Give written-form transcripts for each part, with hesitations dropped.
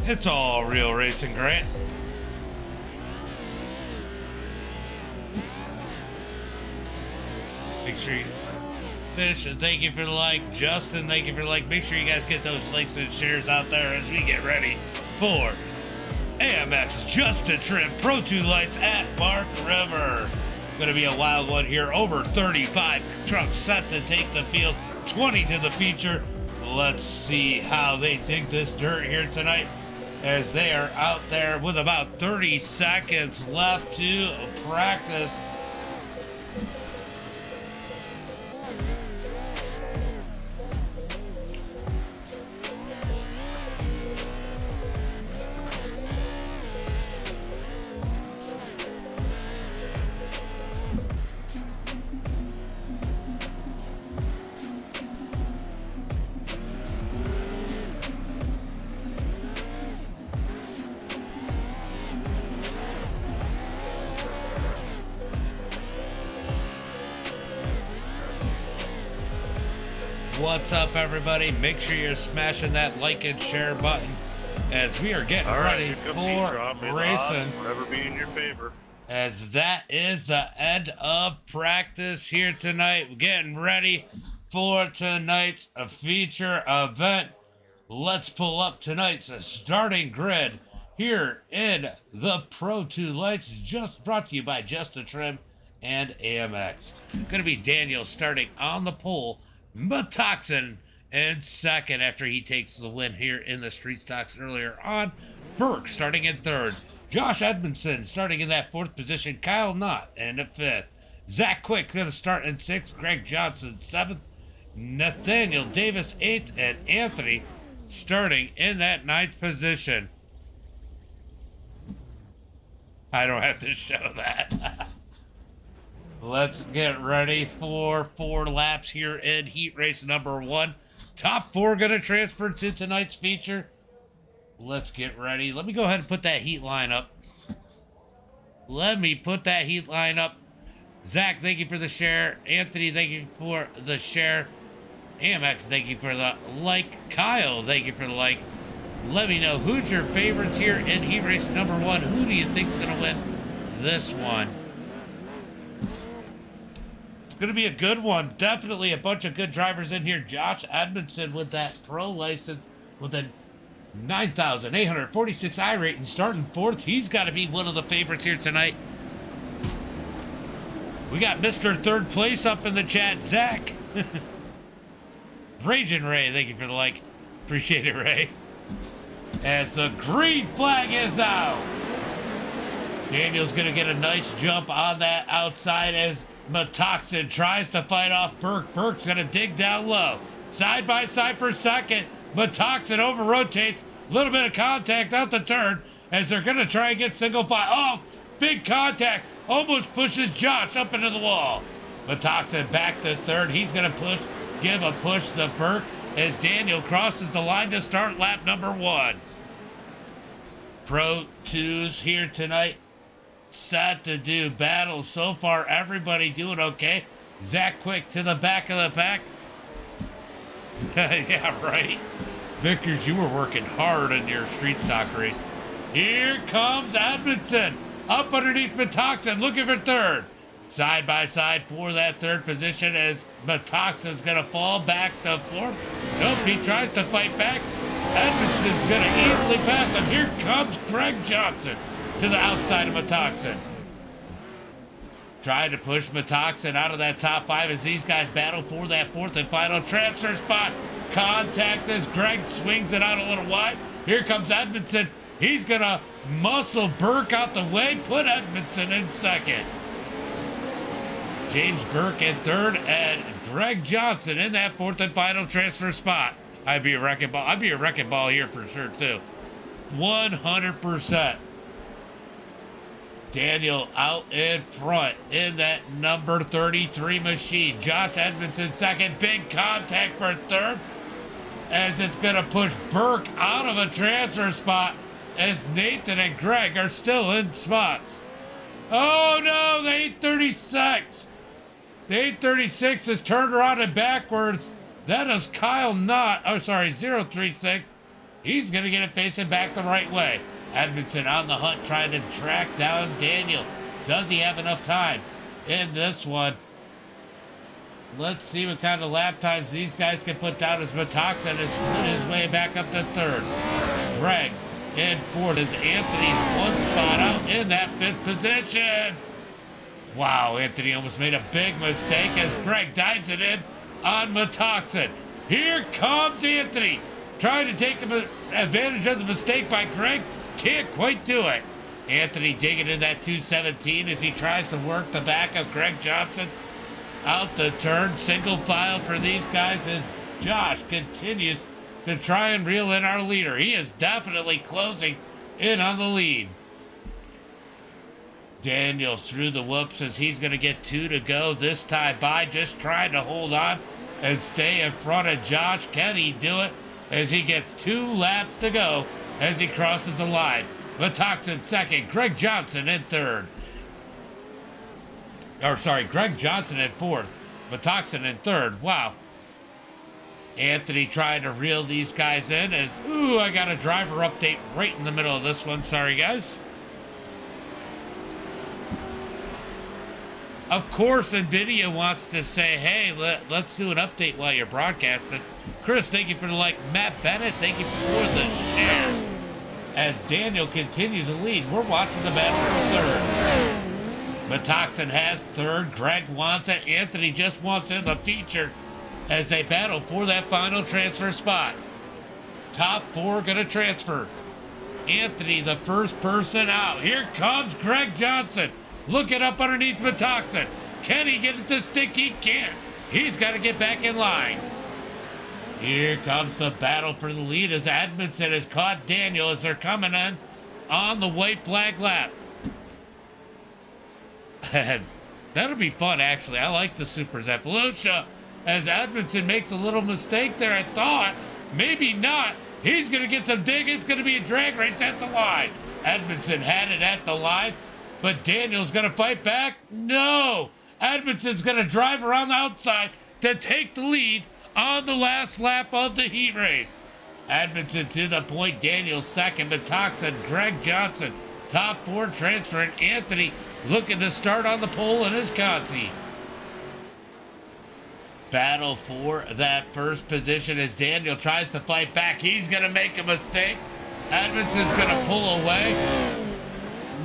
It's all real racing, Grant. Make sure you Fish, thank you for the like. Justin, thank you for the like. Make sure you guys get those likes and shares out there as we get ready for AMX Justin Trim Pro 2 Lights at Mark River. Going to be a wild one here. Over 35 trucks set to take the field, 20 to the feature. Let's see how they dig this dirt here tonight as they are out there with about 30 seconds left to practice. What's up, everybody? Make sure you're smashing that like and share button as we are getting ready for racing. Whatever be in your favor. As that is the end of practice here tonight. We're getting ready for tonight's feature event. Let's pull up tonight's starting grid here in the Pro 2 Lights, just brought to you by Justin Trim and AMX. Going to be Daniel starting on the pole. MDiTV in second after he takes the win here in the street stocks earlier on. Burke starting in third. Josh Edmondson starting in that fourth position. Kyle Knott in the fifth. Zach Quick going to start in sixth. Greg Johnson seventh. Nathaniel Davis eighth. And Anthony starting in that ninth position. I don't have to show that. Let's get ready for 4 laps here in heat race number 1. Top 4 going to transfer to tonight's feature. Let's get ready. Let me go ahead and put that heat line up. Zach, thank you for the share. Anthony, thank you for the share. AMX, thank you for the like. Kyle, thank you for the like. Let me know who's your favorites here in heat race number 1. Who do you think is going to win this one? It's going to be a good one. Definitely a bunch of good drivers in here. Josh Edmondson with that pro license with a 9,846 I rating starting 4th. He's got to be one of the favorites here tonight. We got Mr. Third Place up in the chat, Zach. Raging Ray, thank you for the like. Appreciate it, Ray. As the green flag is out. Daniel's going to get a nice jump on that outside as MDiTV tries to fight off Burke. Burke's going to dig down low. Side by side for second. MDiTV over rotates. A little bit of contact out the turn as they're going to try and get single file. Oh, big contact. Almost pushes Josh up into the wall. MDiTV back to third. He's going to give a push to Burke as Daniel crosses the line to start lap number 1. Pro 2's here tonight. Set to do battle. So far, everybody doing okay. Zach Quick to the back of the pack. Yeah, right. Vickers, you were working hard in your street stock race. Here comes Edmondson. Up underneath MDiTV, looking for third. Side by side for that third position as MDiTV's going to fall back to fourth. Nope, he tries to fight back. Edmondson's going to easily pass him. Here comes Greg Johnson to the outside of MDiTV. Trying to push MDiTV out of that top 5 as these guys battle for that 4th and final transfer spot. Contact as Greg swings it out a little wide. Here comes Edmondson. He's going to muscle Burke out the way, put Edmondson in second. James Burke in third and Greg Johnson in that 4th and final transfer spot. I'd be a wrecking ball. I'd be a wrecking ball here for sure too. 100%. Daniel out in front in that number 33 machine. Josh Edmondson second. Big contact for third as it's going to push Burke out of a transfer spot as Nathan and Greg are still in spots. Oh no, the 836. The 836 is turned around and backwards. That is Kyle Knott. Oh, sorry, 036. He's going to get it facing back the right way. Edmondson on the hunt trying to track down Daniel. Does he have enough time in this one? Let's see what kind of lap times these guys can put down as Metoxin has slid his way back up to third. Greg in fourth as Anthony's one spot out in that fifth position. Wow, Anthony almost made a big mistake as Greg dives it in on Metoxin. Here comes Anthony, trying to take advantage of the mistake by Greg. Can't quite do it. Anthony digging in that 217 as he tries to work the back of Greg Johnson. Out the turn, single file for these guys as Josh continues to try and reel in our leader. He is definitely closing in on the lead. Daniels through the whoops as he's going to get 2 to go this time by, just trying to hold on and stay in front of Josh. Can he do it as he gets 2 laps to go as he crosses the line? Metoxin second, Greg Johnson in third. Greg Johnson in fourth, Metoxin in third. Wow. Anthony trying to reel these guys in as, I got a driver update right in the middle of this one. Sorry, guys. Of course, NVIDIA wants to say, hey, let's do an update while you're broadcasting. Chris, thank you for the like. Matt Bennett, thank you for the share. As Daniel continues to lead, we're watching the battle for third. Metoxin has third. Greg wants it. Anthony just wants in the feature as they battle for that final transfer spot. Top 4 going to transfer. Anthony, the first person out. Here comes Greg Johnson. Looking up underneath Metoxin. Can he get it to stick? He can't. He's got to get back in line. Here comes the battle for the lead as Edmondson has caught Daniel as they're coming in on the white flag lap. That'll be fun, actually. I like the Supers at Volusia as Edmondson makes a little mistake there. I thought, maybe not. He's going to get some dig. It's going to be a drag race at the line. Edmondson had it at the line, but Daniel's going to fight back. No! Edmondson's going to drive around the outside to take the lead on the last lap of the heat race. Edmondson to the point. Daniel second. Metoxin, Greg Johnson. Top 4 transferring. Anthony looking to start on the pole in his Conti. Battle for that first position as Daniel tries to fight back. He's going to make a mistake. Edmondson's going to pull away.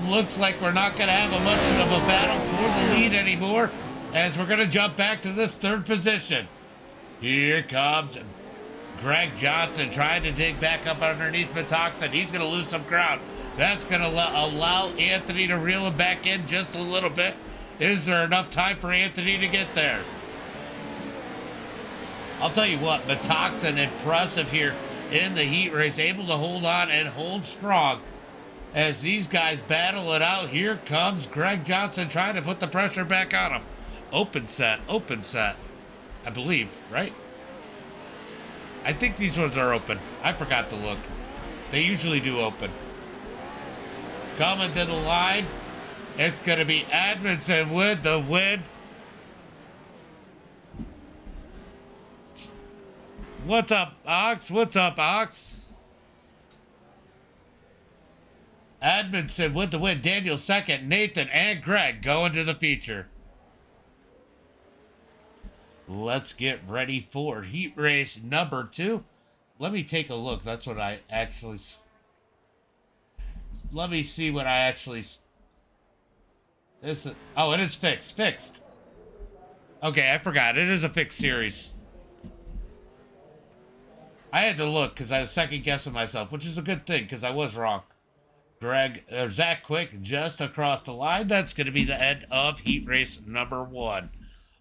Looks like we're not going to have much of a battle for the lead anymore as we're going to jump back to this third position. Here comes Greg Johnson trying to dig back up underneath Metoxin. He's going to lose some ground. That's going to allow Anthony to reel him back in just a little bit. Is there enough time for Anthony to get there? I'll tell you what, Metoxin impressive here in the heat race, able to hold on and hold strong as these guys battle it out. Here comes Greg Johnson trying to put the pressure back on him. Open set, I believe, right? I think these ones are open. I forgot to look. They usually do open. Coming to the line, it's going to be Edmondson with the win. What's up, Ox? What's up, Ox? Edmondson with the win. Daniel second. Nathan and Greg going to the feature. Let's get ready for heat race number 2. Let me take a look. That's what I actually... Let me see what I actually... Oh, it is fixed. Okay, I forgot. It is a fixed series. I had to look because I was second guessing myself, which is a good thing because I was wrong. Zach Quick just across the line. That's going to be the end of heat race number 1.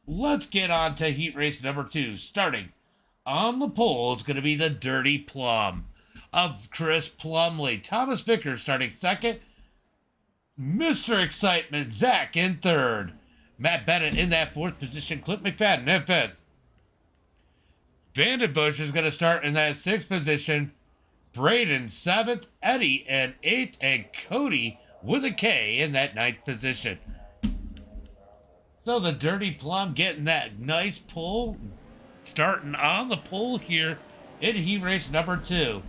Let's get on to heat race number 2. Starting on the pole, it's going to be the Dirty Plum of Chris Plumley. Thomas Vickers starting second. Mr. Excitement, Zach in third. Matt Bennett in that 4th position. Clint McFadden in 5th. Vandenbush is going to start in that 6th position. Braden 7th, Eddie in 8th, and Cody with a K in that 9th position. So the Dirty Plum getting that nice pull, starting on the pole here in heat race number 2.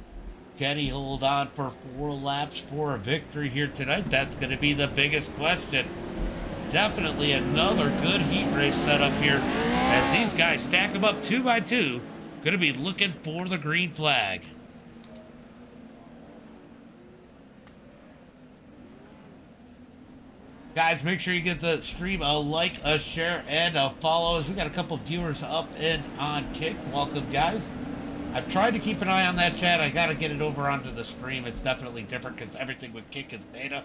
Can he hold on for 4 laps for a victory here tonight? That's going to be the biggest question. Definitely another good heat race setup here as these guys stack them up 2 by 2. Going to be looking for the green flag. Guys, make sure you get the stream a like, a share, and a follow. We got a couple viewers up and on Kick. Welcome, guys. I've tried to keep an eye on that chat. I got to get it over onto the stream. It's definitely different because everything with Kick is beta.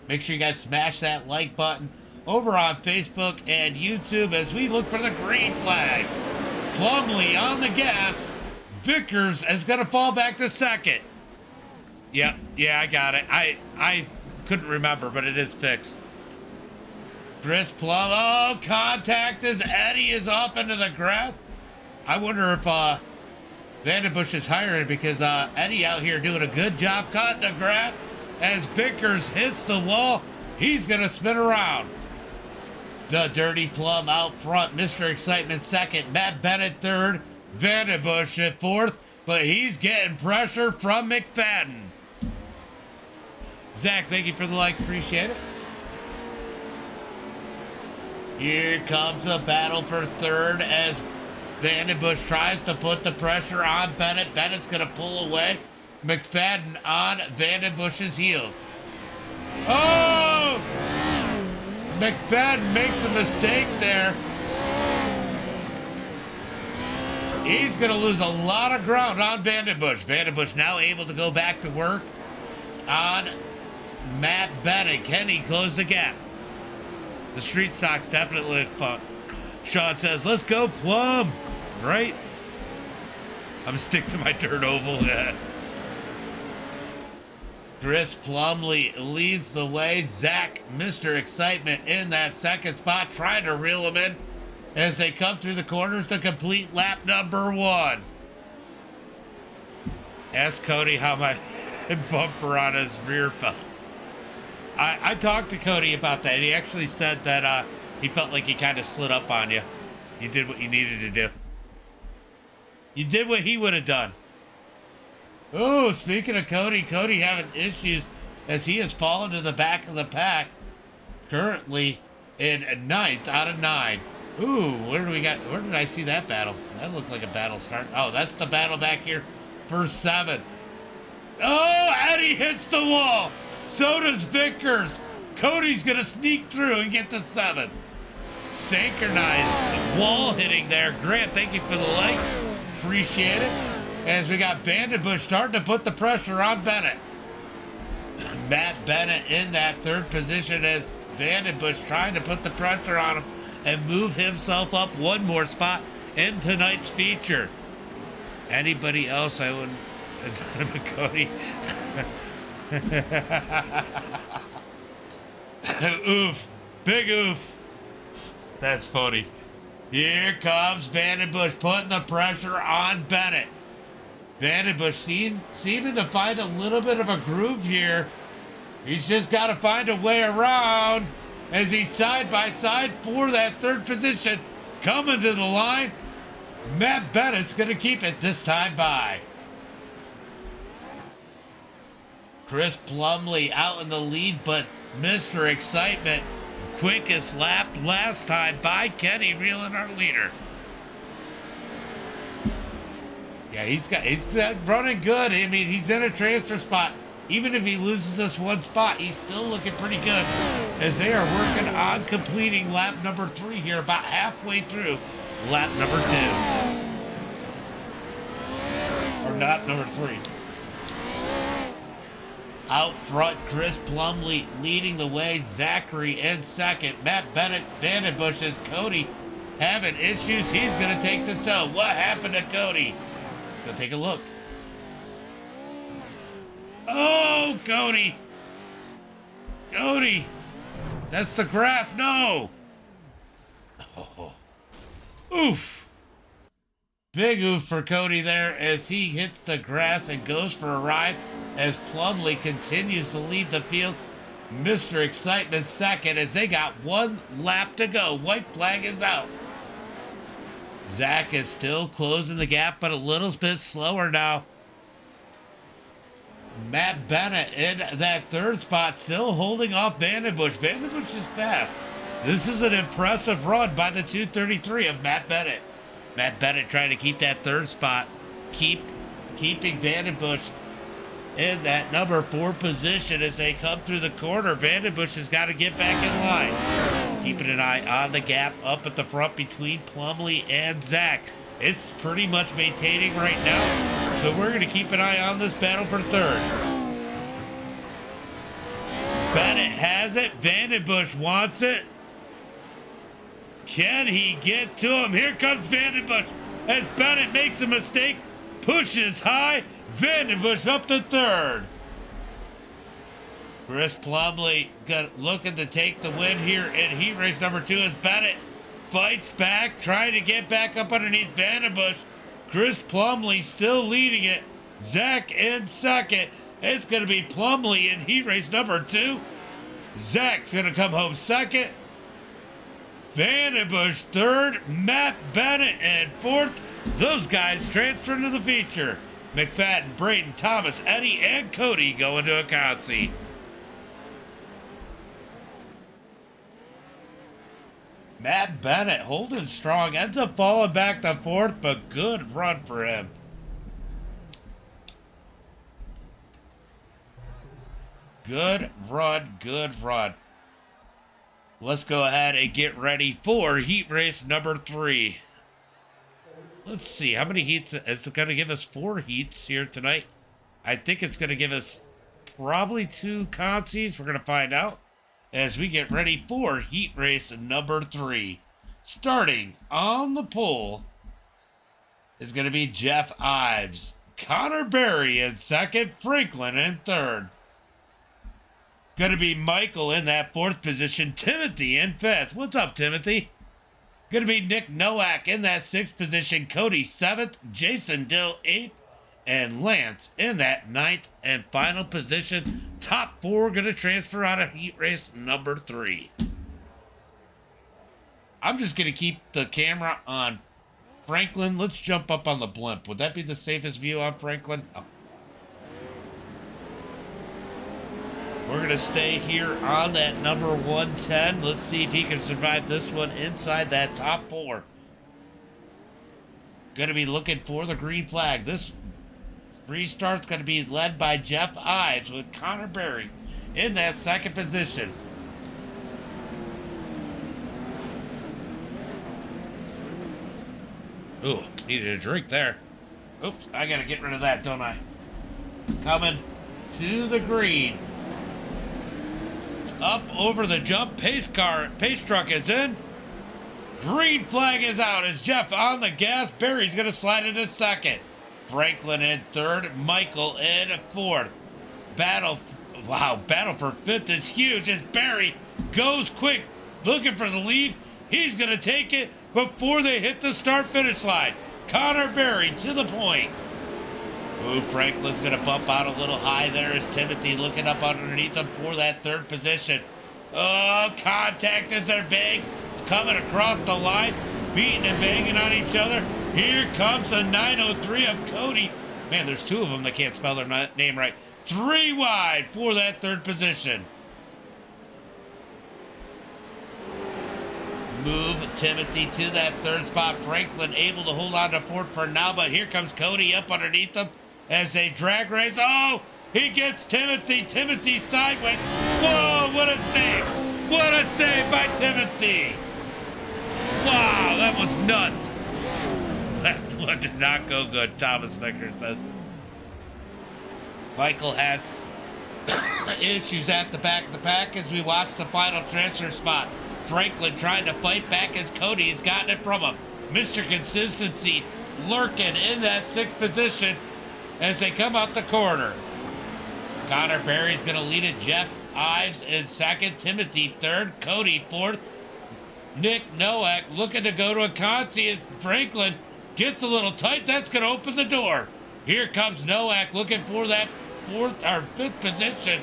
Make sure you guys smash that like button over on Facebook and YouTube as we look for the green flag. Plumley on the gas. Vickers is going to fall back to second. Yeah, I got it. I couldn't remember, but it is fixed. Chris Plum. Oh, contact as Eddie is off into the grass. I wonder if Vandenbush is hiring because Eddie out here doing a good job cutting the grass. As Vickers hits the wall, he's going to spin around. The Dirty Plum out front. Mr. Excitement second. Matt Bennett third. Vandenbush at fourth. But he's getting pressure from McFadden. Zach, thank you for the like. Appreciate it. Here comes the battle for third as Vandenbush tries to put the pressure on Bennett. Bennett's going to pull away. McFadden on Vandenbush's heels. Oh! McFadden makes a mistake there. He's going to lose a lot of ground on Vandenbush. Vandenbush now able to go back to work on Matt Bennett. Can he close the gap? The street stocks definitely look fun. Sean says, let's go Plum. Right? I'm going to stick to my dirt oval. Chris Plumley leads the way. Zach, Mr. Excitement in that second spot, trying to reel him in as they come through the corners to complete lap number 1. Ask Cody how my bumper on his rear felt. I talked to Cody about that. He actually said that he felt like he kind of slid up on you. You did what you needed to do. You did what he would have done. Oh, speaking of Cody having issues as he has fallen to the back of the pack. Currently in 9th out of 9. Ooh, where do we got? Where did I see that battle? That looked like a battle start. Oh, that's the battle back here for 7th. Oh, Eddie hits the wall. So does Vickers. Cody's going to sneak through and get to 7th. Synchronized wall hitting there. Grant, thank you for the like. Appreciate it. As we got Vandenbush starting to put the pressure on Bennett. Matt Bennett in that 3rd position as Vandenbush trying to put the pressure on him and move himself up one more spot in tonight's feature. Anybody else I wouldn't have done with Cody. Oof. Big oof. That's funny. Here comes Vandenbush putting the pressure on Bennett. Vandenbush seeming to find a little bit of a groove here. He's just got to find a way around as he's side by side for that 3rd position. Coming to the line. Matt Bennett's going to keep it this time by. Chris Plumley out in the lead, but Mr. Excitement, quickest lap last time by Kenny, reeling our leader. Yeah, he's running good. I mean, he's in a transfer spot. Even if he loses this one spot, he's still looking pretty good as they are working on completing lap number 3 here, about halfway through lap number 2. Or lap number 3. Out front, Chris Plumley leading the way. Zachary in second. Matt Bennett, Vandenbush as Cody having issues. He's going to take the tow. What happened to Cody? Go take a look. Oh, Cody. Cody. That's the grass. No. Oh. Oof. Big oof for Cody there as he hits the grass and goes for a ride as Plumley continues to lead the field. Mr. Excitement second as they got 1 lap to go. White flag is out. Zach is still closing the gap, but a little bit slower now. Matt Bennett in that third spot, still holding off Vandenbush. Vandenbush is fast. This is an impressive run by the 233 of Matt Bennett. Matt Bennett trying to keep that third spot, keeping Vandenbush in that number 4 position as they come through the corner. Vandenbush has got to get back in line. Keeping an eye on the gap up at the front between Plumlee and Zach. It's pretty much maintaining right now, so we're going to keep an eye on this battle for third. Bennett has it. Vandenbush wants it. Can he get to him? Here comes Vandenbush as Bennett makes a mistake, pushes high. Vandenbush up to third. Chris Plumlee looking to take the win here in heat race number 2 as Bennett fights back, trying to get back up underneath Vandenbush. Chris Plumlee still leading it. Zach in second. It's going to be Plumlee in heat race number 2. Zach's going to come home second. Vandenbush third. Matt Bennett in fourth. Those guys transfer to the feature. McFadden, Brayton, Thomas, Eddie, and Cody go into a Akansi. Matt Bennett holding strong, ends up falling back to fourth, but good run for him. Good run, good run. Let's go ahead and get ready for heat race number 3. Let's see, how many heats? Is it going to give us 4 heats here tonight? I think it's going to give us probably 2 consies. We're going to find out as we get ready for heat race number 3. Starting on the pole is going to be Jeff Ives. Connor Berry in second. Franklin in third. Going to be Michael in that 4th position. Timothy in 5th. What's up, Timothy? Going to be Nick Nowak in that 6th position. Cody 7th. Jason Dill 8th. And Lance in that 9th and final position. Top 4 going to transfer out of heat race number 3. I'm just going to keep the camera on Franklin. Let's jump up on the blimp. Would that be the safest view on Franklin? Oh. We're going to stay here on that number 110. Let's see if he can survive this one inside that top 4. Going to be looking for the green flag. This restart's going to be led by Jeff Ives with Connor Berry in that 2nd position. Ooh, needed a drink there. Oops, I got to get rid of that, don't I? Coming to the green. Up over the jump. Pace truck is in. Green flag is out as Jeff on the gas. Barry's going to slide into 2nd. Franklin in 3rd. Michael in 4th. Battle for 5th is huge as Barry goes quick, looking for the lead. He's going to take it before they hit the start-finish line. Connor Berry to the point. Ooh, Franklin's going to bump out a little high there as Timothy looking up underneath him for that 3rd position. Oh, contact is there big. Coming across the line, beating and banging on each other. Here comes the 903 of Cody. Man, there's 2 of them that can't spell their name right. 3 wide for that 3rd position. Move Timothy to that 3rd spot. Franklin able to hold on to 4th for now, but here comes Cody up underneath them as they drag race. Oh, he gets Timothy. Timothy sideways. Whoa, what a save. What a save by Timothy. Wow, that was nuts. That one did not go good, Thomas Vicker says. Michael has issues at the back of the pack as we watch the final transfer spot. Franklin trying to fight back as Cody has gotten it from him. Mr. Consistency lurking in that 6th position as they come out the corner. Connor Berry's going to lead it. Jeff Ives in 2nd. Timothy 3rd. Cody 4th. Nick Nowak looking to go to a Akansi as Franklin gets a little tight. That's going to open the door. Here comes Nowak looking for that 4th or 5th position.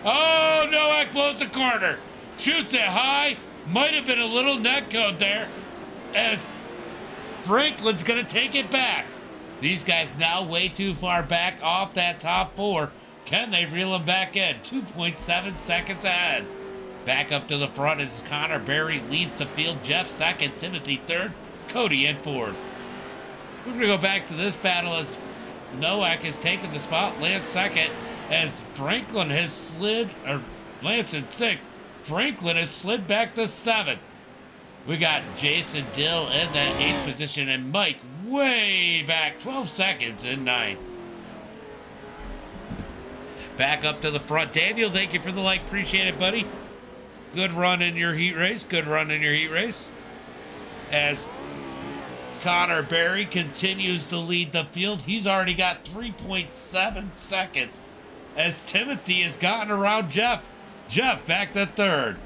Oh, Nowak blows the corner. Shoots it high. Might have been a little net code there as Franklin's going to take it back. These guys now way too far back off that top 4. Can they reel him back in? 2.7 seconds ahead. Back up to the front as Connor Berry leads the field. Jeff second, Timothy third, Cody in fourth. We're going to go back to this battle as Nowak has taken the spot. Lance second as Franklin has slid, or Lance in sixth. Franklin has slid back to seventh. We got Jason Dill in that eighth position and Mike way back, 12 seconds in ninth. Back up to the front. Daniel, thank you for the like. Appreciate it, buddy. Good run in your heat race. Good run in your heat race. As Connor Berry continues to lead the field. He's already got 3.7 seconds as Timothy has gotten around Jeff. Jeff back to third.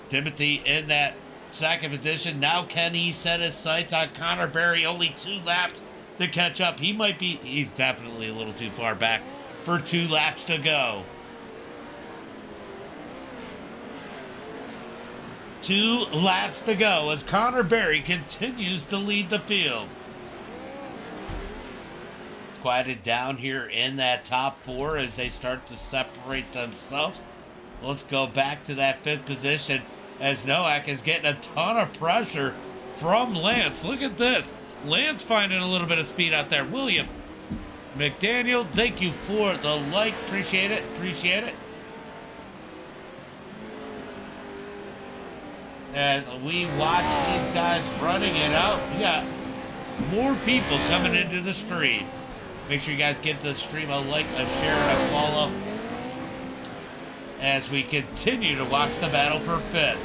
Timothy in that second position. Now can he set his sights on Connor Berry? Only 2 laps to catch up. He's definitely a little too far back for 2 laps to go. 2 laps to go as Connor Berry continues to lead the field. It's quieted down here in that top 4 as they start to separate themselves. Let's go back to that 5th position as Nowak is getting a ton of pressure from Lance. Look at this. Lance finding a little bit of speed out there. William McDaniel, thank you for the like. Appreciate it. Appreciate it. As we watch these guys running it out, we got more people coming into the stream. Make sure you guys give the stream a like, a share, and a follow as we continue to watch the battle for 5th.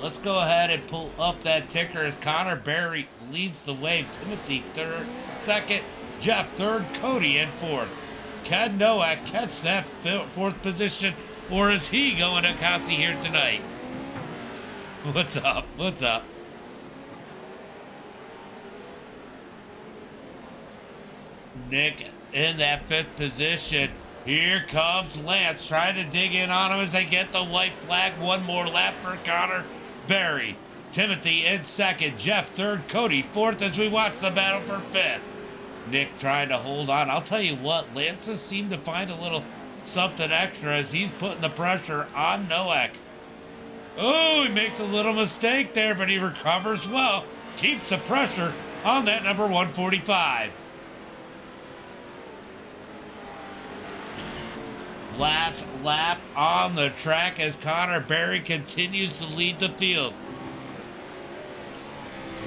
Let's go ahead and pull up that ticker as Connor Berry leads the way. Timothy third, second, Jeff third, Cody in fourth. Can Nowak catch that 4th position? Or is he going to Concy here tonight? What's up? What's up? Nick in that 5th position. Here comes Lance trying to dig in on him as they get the white flag. One more lap for Connor Berry. Timothy in second. Jeff third. Cody fourth as we watch the battle for 5th. Nick trying to hold on. I'll tell you what, Lance has seemed to find a little something extra as he's putting the pressure on Nowak. Oh, he makes a little mistake there, but he recovers well. Keeps the pressure on that number 145. Last lap on the track as Connor Berry continues to lead the field.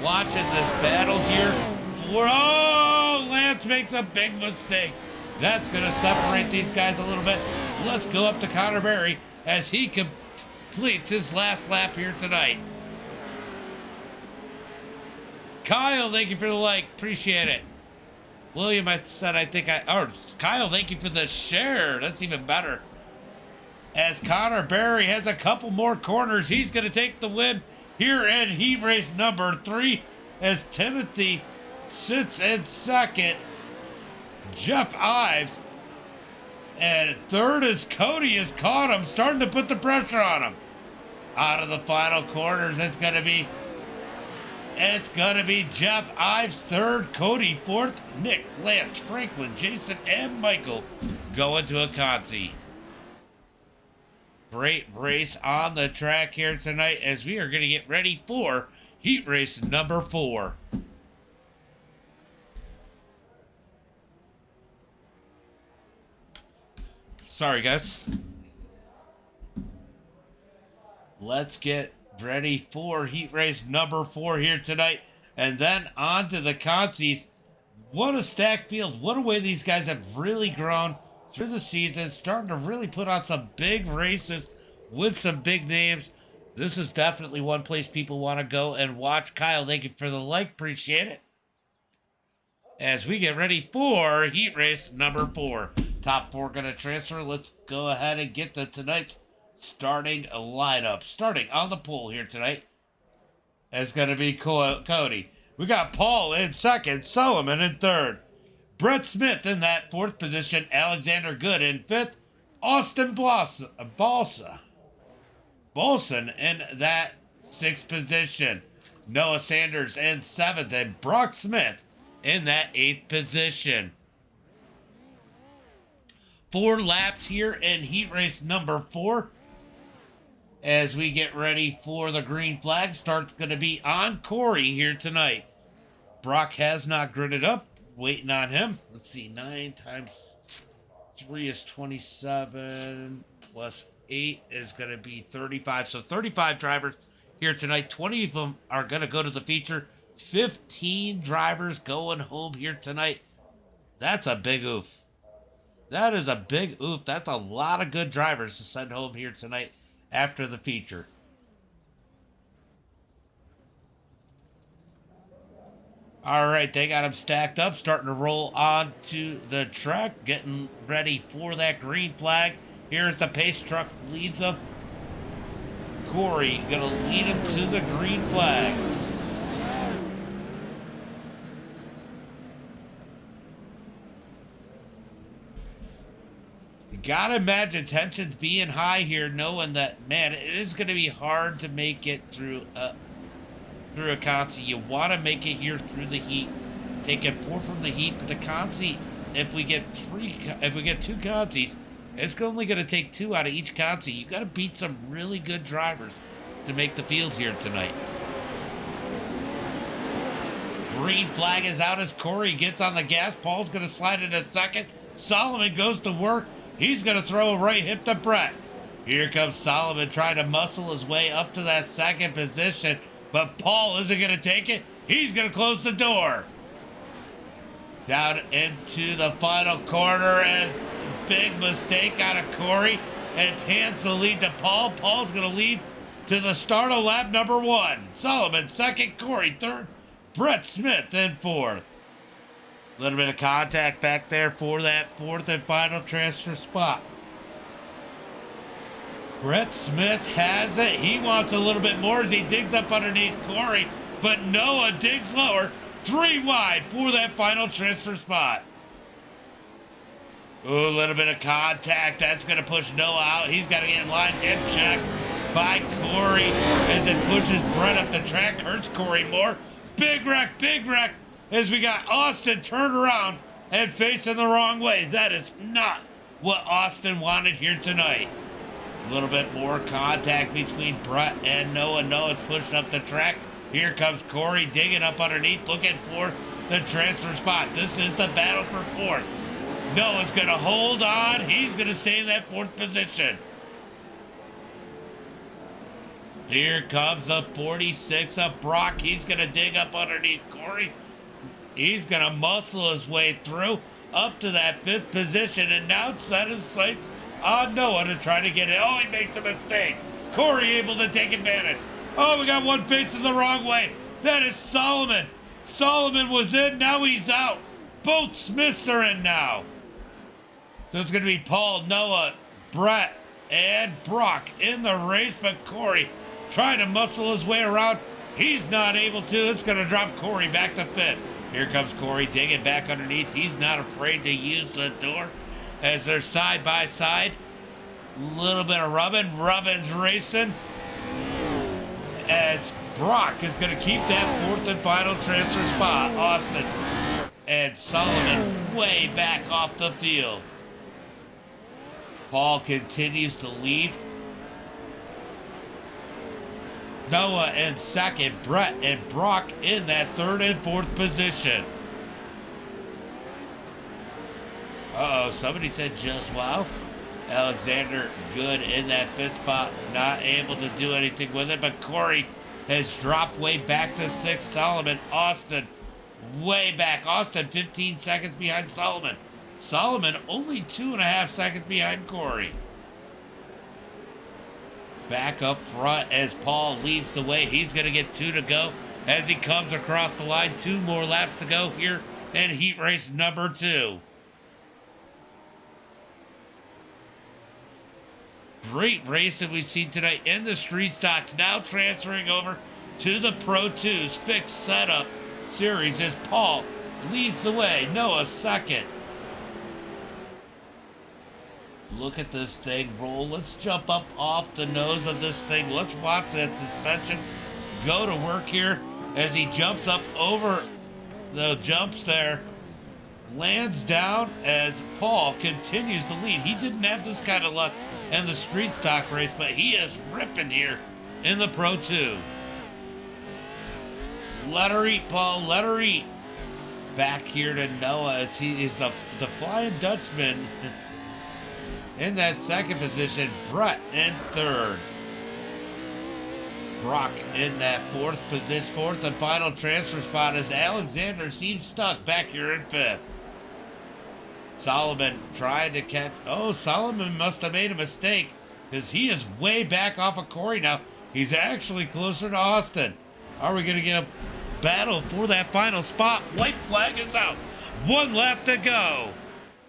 Watching this battle here for, oh, Lance makes a big mistake. That's going to separate these guys a little bit. Let's go up to Connor Berry as he completes his last lap here tonight. Kyle, thank you for the like. Appreciate it. William, Kyle, thank you for the share. That's even better. As Connor Berry has a couple more corners, he's going to take the win here in heat race number 3 as Timothy sits in second. Jeff Ives. And third is Cody has caught him, starting to put the pressure on him. Out of the final corners, it's going to be Jeff Ives third, Cody fourth, Nick, Lance, Franklin, Jason, and Michael going to a Concy. Great race on the track here tonight as we are going to get ready for heat race number 4. Sorry, guys. Let's get ready for heat race number 4 here tonight. And then on to the Concies. What a stacked field. What a way these guys have really grown through the season. Starting to really put on some big races with some big names. This is definitely one place people want to go and watch. Kyle, thank you for the like. Appreciate it. As we get ready for heat race number 4. Top 4 going to transfer. Let's go ahead and get to tonight's starting lineup. Starting on the pole here tonight is going to be Cody. We got Paul in second, Solomon in third, Brett Smith in that 4th position, Alexander Good in 5th, Austin Balsa in that 6th position, Noah Sanders in 7th, and Brock Smith in that 8th position. 4 laps here in heat race number 4. As we get ready for the green flag, start's going to be on Corey here tonight. Brock has not gridded up, waiting on him. Let's see, 9 times 3 is 27, plus 8 is going to be 35. So 35 drivers here tonight. 20 of them are going to go to the feature. 15 drivers going home here tonight. That's a big oof. That is a big oof. That's a lot of good drivers to send home here tonight after the feature. All right, they got them stacked up, starting to roll onto the track, getting ready for that green flag. Here's the pace truck, leads them. Corey gonna lead him to the green flag. You gotta imagine tensions being high here, knowing that, man, it is gonna be hard to make it through a consi. You want to make it here through the heat, taking 4 from the heat, but the consi, if we get 2 consis, it's only going to take 2 out of each consi. You got to beat some really good drivers to make the field here tonight. Green flag is out as Corey gets on the gas. Paul's going to slide in a second. Solomon goes to work. He's going to throw a right hip to Brett. Here comes Solomon trying to muscle his way up to that second position. But Paul isn't going to take it. He's going to close the door. Down into the final corner as big mistake out of Corey. And hands the lead to Paul. Paul's going to lead to the start of lap number 1. Solomon second, Corey third, Brett Smith in 4th. A little bit of contact back there for that 4th and final transfer spot. Brett Smith has it. He wants a little bit more as he digs up underneath Corey. But Noah digs lower. 3 wide for that final transfer spot. Ooh, a little bit of contact. That's going to push Noah out. He's got to get in line. Hip check by Corey as it pushes Brett up the track. Hurts Corey more. Big wreck as we got Austin turned around and facing the wrong way. That is not what Austin wanted here tonight. A little bit more contact between Brett and Noah. Noah's pushing up the track. Here comes Corey digging up underneath, looking for the transfer spot. This is the battle for 4th. Noah's going to hold on. He's going to stay in that 4th position. Here comes the 46 of Brock. He's going to dig up underneath Corey. He's going to muscle his way through up to that 5th position and now set his sights on Noah to try to get it. Oh, he makes a mistake. Corey able to take advantage. Oh, we got one facing the wrong way. That is Solomon. Solomon was in, now he's out. Both Smiths are in now. So it's going to be Paul, Noah, Brett, and Brock in the race, but Corey trying to muscle his way around. He's not able to. It's going to drop Corey back to 5th. Here comes Corey digging back underneath. He's not afraid to use the door as they're side by side. A little bit of rubbing. Rubbin's racing as Brock is going to keep that 4th and final transfer spot. Austin and Solomon way back off the field. Paul continues to lead. Noah in 2nd, Brett and Brock in that 3rd and 4th position. Uh-oh, somebody said just wow. Alexander good in that 5th spot, not able to do anything with it, but Corey has dropped way back to 6th. Solomon, Austin, way back. Austin 15 seconds behind Solomon. Solomon only 2.5 seconds behind Corey. Back up front as Paul leads the way. He's going to get 2 to go as he comes across the line. 2 more laps to go here in heat race number 2. Great race that we've seen tonight in the street stocks. Now transferring over to the Pro 2's fixed setup series as Paul leads the way. Noah 2nd. Look at this thing roll. Let's jump up off the nose of this thing. Let's watch that suspension go to work here as he jumps up over the jumps there. lands down as Paul continues to lead. He didn't have this kind of luck in the street stock race, but he is ripping here in the Pro 2. Let her eat, Paul. Let her eat. Back here to Noah as he is the Flying Dutchman in that second position. Brett in third. Brock in that fourth position, fourth and final transfer spot as Alexander seems stuck back here in fifth. Solomon trying to catch. Oh, Solomon must have made a mistake because he is way back off of Corey now. He's actually closer to Austin. Are we going to get a battle for that final spot? White flag is out. 1 lap to go.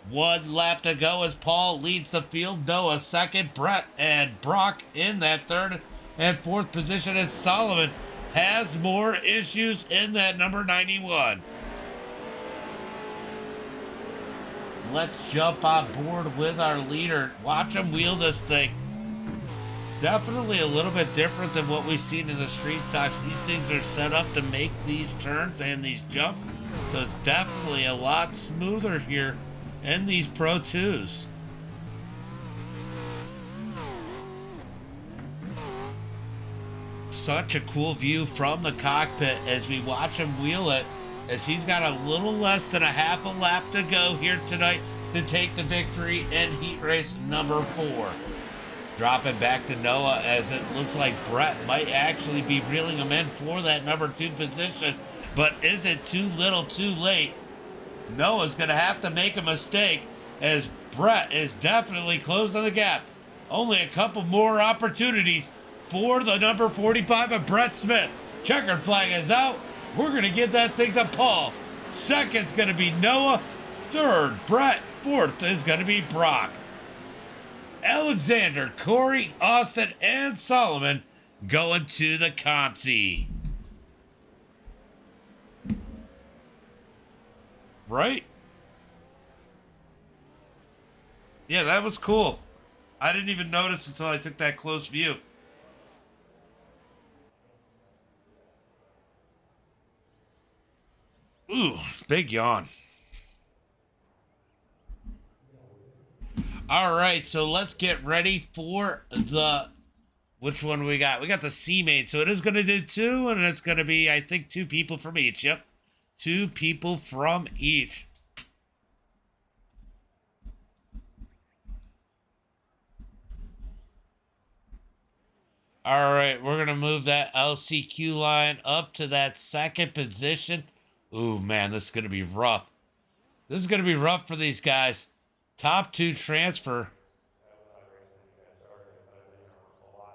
1 lap to go as Paul leads the field. Noah second. Brett and Brock in that third and fourth position as Solomon has more issues in that number 91. Let's jump on board with our leader. Watch him wheel this thing. Definitely a little bit different than what we've seen in the street stocks. These things are set up to make these turns and these jumps. So it's definitely a lot smoother here in these Pro 2s. Such a cool view from the cockpit as we watch him wheel it, as he's got a little less than a half a lap to go here tonight to take the victory in heat race number 4. Dropping back to Noah as it looks like Brett might actually be reeling him in for that number 2 position. But is it too little too late? Noah's going to have to make a mistake as Brett is definitely closing the gap. Only a couple more opportunities for the number 45 of Brett Smith. Checkered flag is out. We're going to give that thing to Paul. Second's going to be Noah. Third, Brett. Fourth is going to be Brock. Alexander, Corey, Austin, and Solomon going to the Consi. Right? Yeah, that was cool. I didn't even notice until I took that close view. Ooh, big yawn. All right, so let's get ready for the... Which one we got? We got the C main. So it is going to do 2, and it's going to be, I think, 2 people from each. Yep. 2 people from each. All right, we're going to move that LCQ line up to that second position. Ooh, man, this is going to be rough. This is going to be rough for these guys. Top 2 transfer.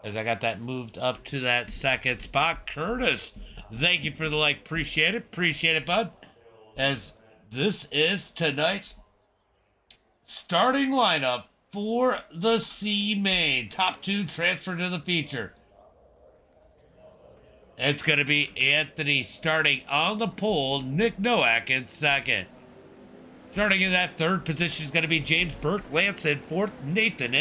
As I got that moved up to that second spot. Curtis, thank you for the like. Appreciate it. Appreciate it, bud. As this is tonight's starting lineup for the C main. Top 2 transfer to the feature. It's going to be Anthony starting on the pole. Nick Nowak in second. Starting in that third position is going to be James Burke. Lance in fourth. Nathan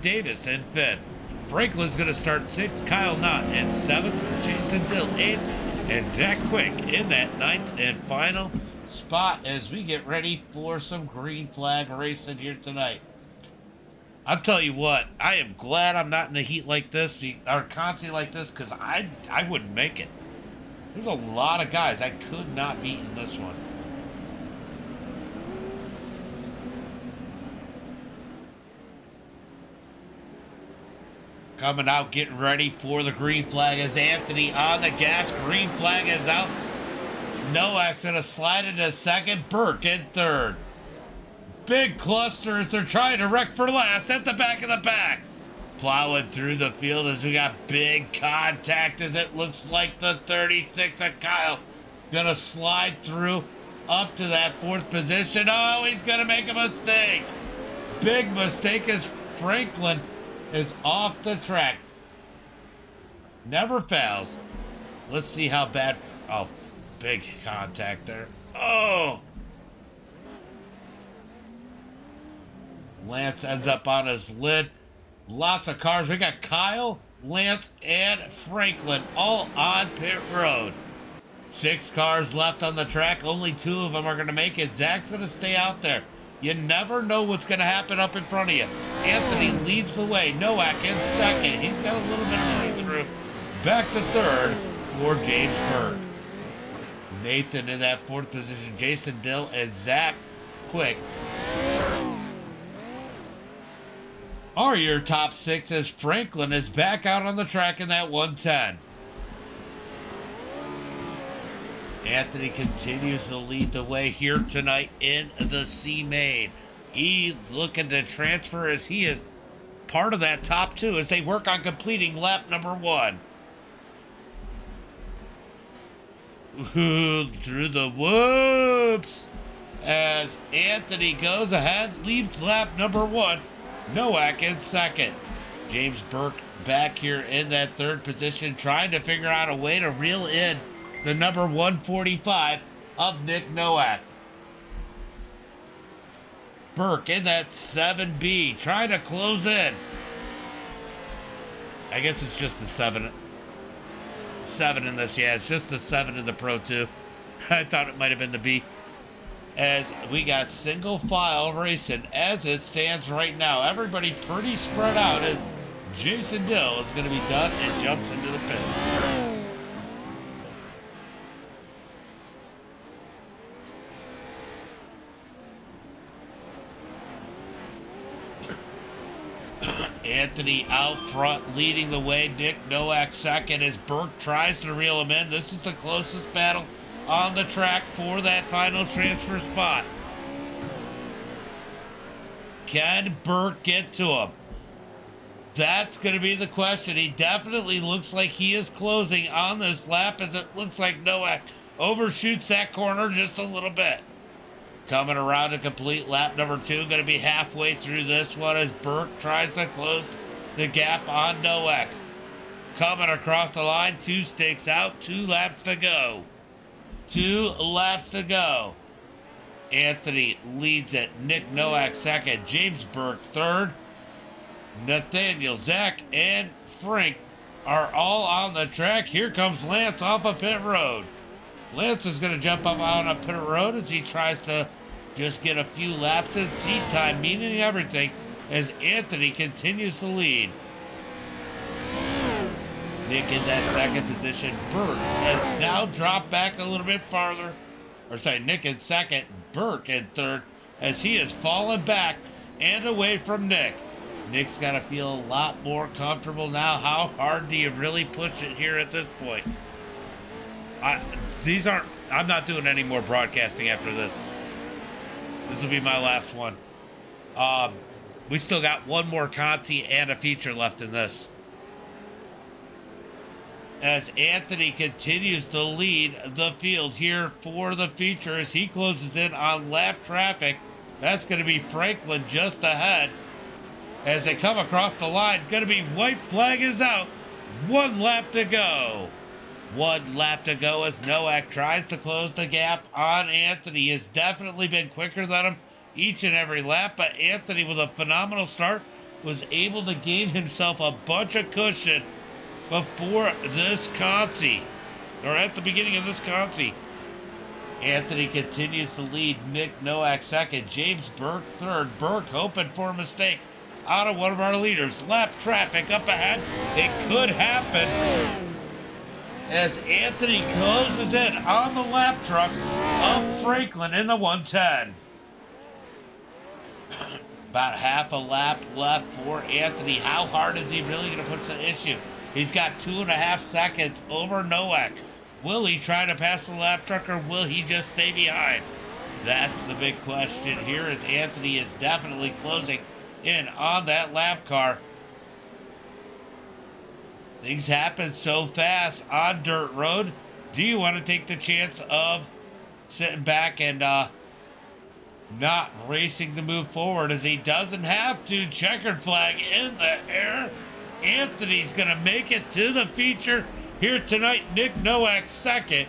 Davis in fifth. Franklin's going to start 6th. Kyle Knott in 7th. Jason Dill 8th. And Zach Quick in that 9th and final spot as we get ready for some green flag racing here tonight. I'll tell you what, I am glad I'm not in the heat like this, or constantly like this, because I wouldn't make it. There's a lot of guys I could not beat in this one. Coming out, getting ready for the green flag as Anthony on the gas. Green flag is out. Nowak's going to slide into second. Burke in third. Big cluster as they're trying to wreck for last at the back of the pack. Plowing through the field as we got big contact as it looks like the 36 of Kyle. Going to slide through up to that fourth position. Oh, he's going to make a mistake. Big mistake as Franklin is off the track. Never fails. Let's see how bad. Oh, big contact there. Oh. Lance ends up on his lid. Lots of cars. We got Kyle, Lance, and Franklin all on pit road. 6 cars left on the track. Only 2 of them are going to make it. Zach's going to stay out there. You never know what's going to happen up in front of you. Anthony leads the way. Nowak in second. He's got a little bit of breathing room. Back to third for James Burke. Nathan in that 4th position. Jason Dill and Zach Quick are your top 6 as Franklin is back out on the track in that 110. Anthony continues to lead the way here tonight in the C main. He's looking to transfer as he is part of that top 2 as they work on completing lap number 1. Through the whoops as Anthony goes ahead, leaves lap number 1. Nowak in second. James Burke back here in that 3rd position, trying to figure out a way to reel in the number 145 of Nick Nowak. Burke in that 7B, trying to close in. I guess it's just a 7 in this. Yeah, it's just a 7 in the Pro 2. I thought it might have been the B. As we got single file racing as it stands right now. Everybody pretty spread out as Jason Dill is going to be done and jumps into the pit. Anthony out front leading the way. Nick Nowak second as Burke tries to reel him in. This is the closest battle on the track for that final transfer spot. Can Burke get to him? That's going to be the question. He definitely looks like he is closing on this lap as it looks like Nowak overshoots that corner just a little bit. Coming around to complete lap number 2. Going to be halfway through this one as Burke tries to close the gap on Nowak. Coming across the line. 2 stakes out. 2 laps to go. 2 laps to go. Anthony leads it. Nick Nowak second. James Burke third. Nathaniel, Zach, and Frank are all on the track. Here comes Lance off of pit road. Lance is going to jump up on a pit road as he tries to just get a few laps in. Seat time meaning everything as Anthony continues to lead. Nick in that second position. Burke has now dropped back a little bit farther. Nick in second. Burke in third as he has fallen back and away from Nick. Nick's got to feel a lot more comfortable now. How hard do you really push it here at this point? I'm not doing any more broadcasting after this. This will be my last one. We still got one more Conci and a feature left in this. As Anthony continues to lead the field here for the feature as he closes in on lap traffic. That's going to be Franklin just ahead. As they come across the line, going to be white flag is out. 1 lap to go. 1 lap to go as Nowak tries to close the gap on Anthony. He has definitely been quicker than him each and every lap, but Anthony with a phenomenal start was able to gain himself a bunch of cushion before this Conci, or at the beginning of this Conci. Anthony continues to lead. Nick Nowak second. James Burke third. Burke hoping for a mistake out of one of our leaders. Lap traffic up ahead. It could happen as Anthony closes in on the lap truck of Franklin in the 110. About half a lap left for Anthony. How hard is he really going to push the issue? He's got 2.5 seconds over Nowak. Will he try to pass the lap truck or will he just stay behind? That's the big question here as Anthony is definitely closing in on that lap car. Things happen so fast on dirt road. Do you want to take the chance of sitting back and not racing to move forward as he doesn't have to? Checkered flag in the air. Anthony's going to make it to the feature here tonight. Nick Nowak second.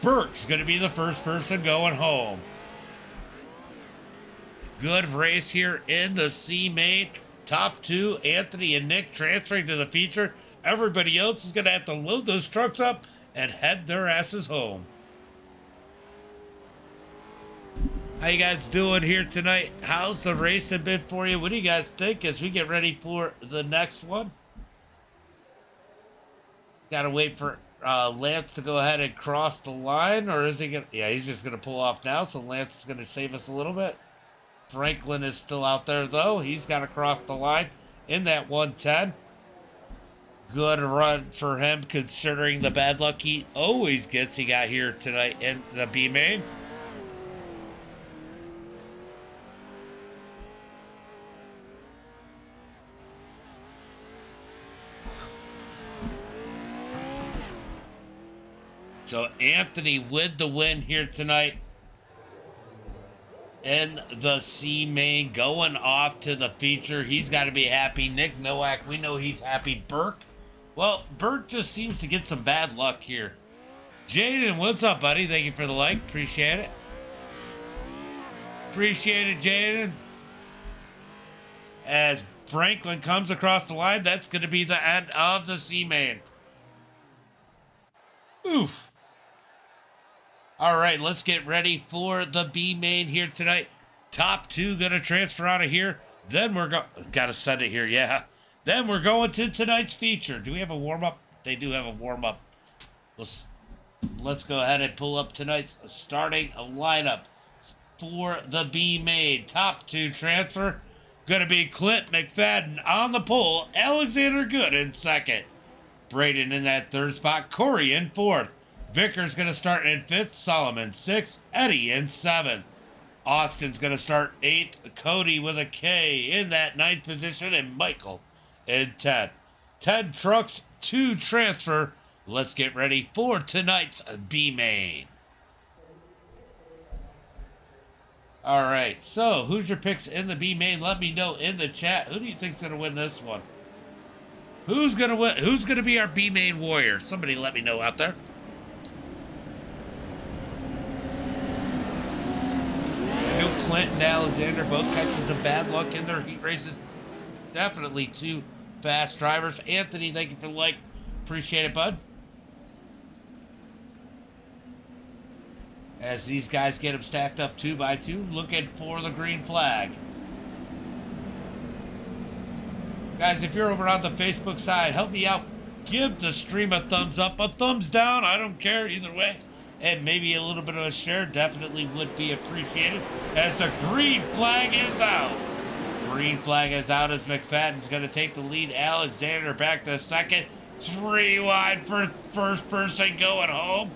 Burke's going to be the first person going home. Good race here in the C main. Top 2, Anthony and Nick transferring to the feature. Everybody else is going to have to load those trucks up and head their asses home. How you guys doing here tonight? How's the racing been for you? What do you guys think as we get ready for the next one? Gotta wait for Lance to go ahead and cross the line, or is he gonna? Yeah, he's just gonna pull off now. So Lance is gonna save us a little bit. Franklin is still out there though. He's got to cross the line in that 110. Good run for him considering the bad luck he always gets. He got here tonight in the B main. So Anthony with the win here tonight in the C main, going off to the feature. He's got to be happy. Nick Nowak, we know he's happy. Burke, well, Burke just seems to get some bad luck here. Jaden, what's up, buddy? Thank you for the like. Appreciate it. Appreciate it, Jaden. As Franklin comes across the line, that's going to be the end of the C main. Oof. All right, let's get ready for the B main here tonight. Top two gonna transfer out of here. Then we're gotta send it here, yeah. Then we're going to tonight's feature. Do we have a warm-up? They do have a warm-up. Let's go ahead and pull up tonight's starting lineup for the B main. Top two transfer gonna be Clint McFadden on the pole. Alexander Good in second. Braden in that third spot. Corey in fourth. Vickers going to start in 5th, Solomon 6th, Eddie in 7th. Austin's going to start 8th, Cody with a K in that 9th position, and Michael in 10th. 10 trucks, 2 transfer. Let's get ready for tonight's B main. All right, so who's your picks in the B main? Let me know in the chat. Who do you think's going to win this one? Who's going to win? Who's going to be our B main warrior? Somebody let me know out there. Clint and Alexander both catching some bad luck in their heat races. Definitely two fast drivers. Anthony, thank you for the like. Appreciate it, bud. As these guys get them stacked up 2 by 2, looking for the green flag. Guys, if you're over on the Facebook side, help me out. Give the stream a thumbs up, a thumbs down. I don't care either way. And maybe a little bit of a share definitely would be appreciated as the green flag is out. Green flag is out as McFadden's going to take the lead. Alexander back to second. 3 wide for first person going home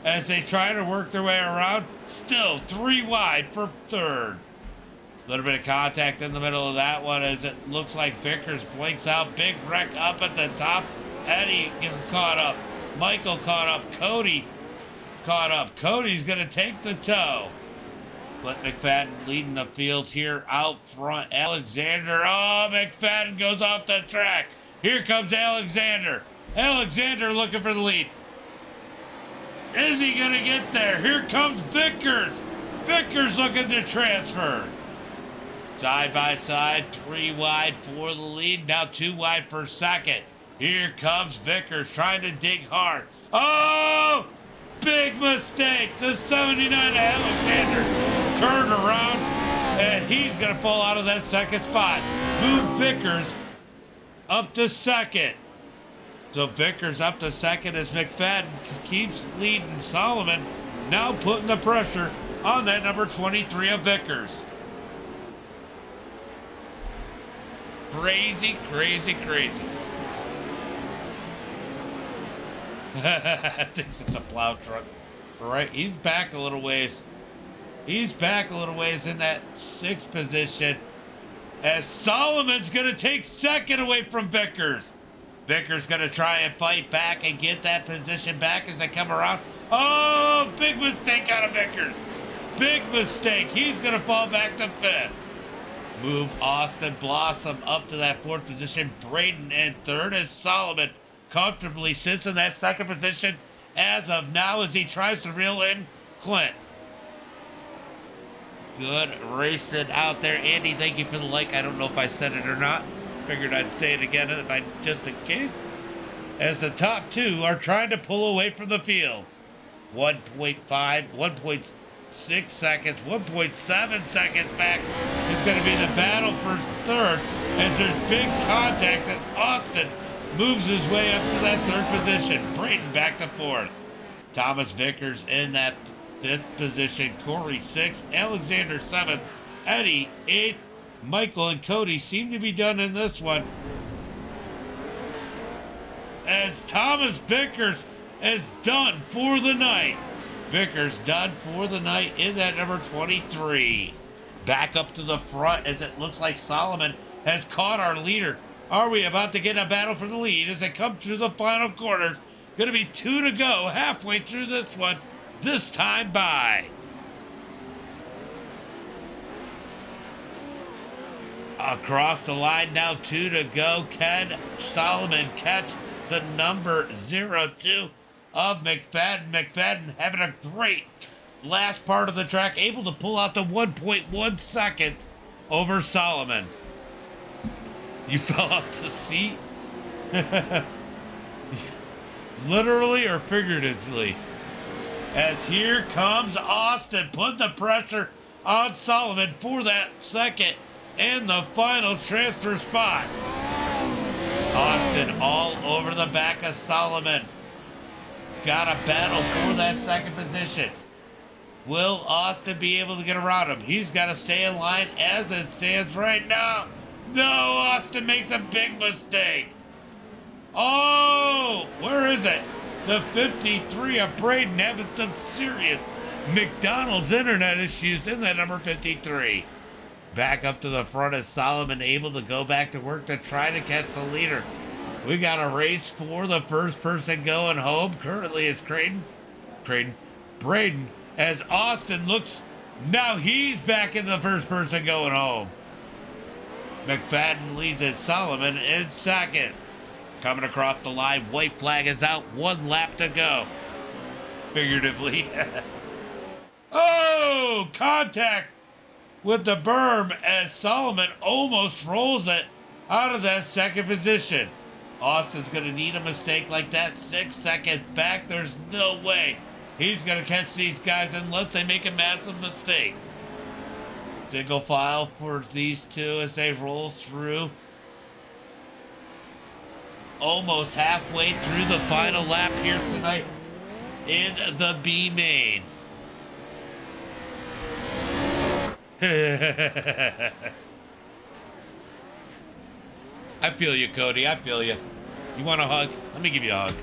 as they try to work their way around. Still 3 wide for third. A little bit of contact in the middle of that one as it looks like Vickers blinks out. Big wreck up at the top. Eddie caught up. Michael caught up. Cody caught up. Cody's going to take the tow. Clint McFadden leading the field here out front. Alexander. Oh, McFadden goes off the track. Here comes Alexander. Alexander looking for the lead. Is he going to get there? Here comes Vickers. Vickers looking to transfer. Side by side, 3 wide for the lead. Now 2 wide for second. Here comes Vickers trying to dig hard. Oh! Big mistake. The 79 Alexander turned around, and he's going to fall out of that second spot. Move Vickers up to second. So Vickers up to second as McFadden keeps leading Solomon. Now putting the pressure on that number 23 of Vickers. Crazy, crazy, crazy. Thinks it's a plow truck. Right, he's back a little ways. He's back a little ways in that 6th position. As Solomon's going to take second away from Vickers. Vickers going to try and fight back and get that position back as they come around. Oh, big mistake out of Vickers. Big mistake. He's going to fall back to 5th. Move Austin Blossom up to that 4th position. Braden in 3rd as Solomon comfortably sits in that 2nd position as of now as he tries to reel in Clint. Good racing out there. Andy, thank you for the like. I don't know if I said it or not. Figured I'd say it again if I just in case. as the top two are trying to pull away from the field. 1.5, 1.6 seconds, 1.7 seconds back is going to be the battle for third as there's big contact as Austin moves his way up to that third position. Braden back to fourth. Thomas Vickers in that fifth position. Corey sixth. Alexander seventh. Eddie eighth. Michael and Cody seem to be done in this one, as Thomas Vickers is done for the night. Vickers done for the night in that number 23. Back up to the front as it looks like Solomon has caught our leader. Are we about to get a battle for the lead as they come through the final quarters? Going to be 2 to go halfway through this one, this time by. Across the line now, 2 to go. Can Solomon catch the number 02 of McFadden? McFadden having a great last part of the track, able to pull out the 1.1 seconds over Solomon. You fell out to seat? Literally or figuratively? As here comes Austin, put the pressure on Solomon for that second and the final transfer spot. Austin all over the back of Solomon. Got a battle for that second position. Will Austin be able to get around him? He's got to stay in line as it stands right now. No, Austin makes a big mistake. Oh, where is it? The 53 of Braden having some serious McDonald's internet issues in that number 53. Back up to the front as Solomon able to go back to work to try to catch the leader. We got a race for the first person going home. Currently is Braden, as Austin looks, now he's back in the first person going home. McFadden leads it, Solomon in second. Coming across the line, white flag is out, 1 lap to go. Figuratively. Oh, contact with the berm as Solomon almost rolls it out of that second position. Austin's going to need a mistake like that. 6 seconds back. There's no way he's going to catch these guys unless they make a massive mistake. Single file for these two as they roll through. Almost halfway through the final lap here tonight in the B main. I feel you, Cody. I feel you. You want a hug? Let me give you a hug.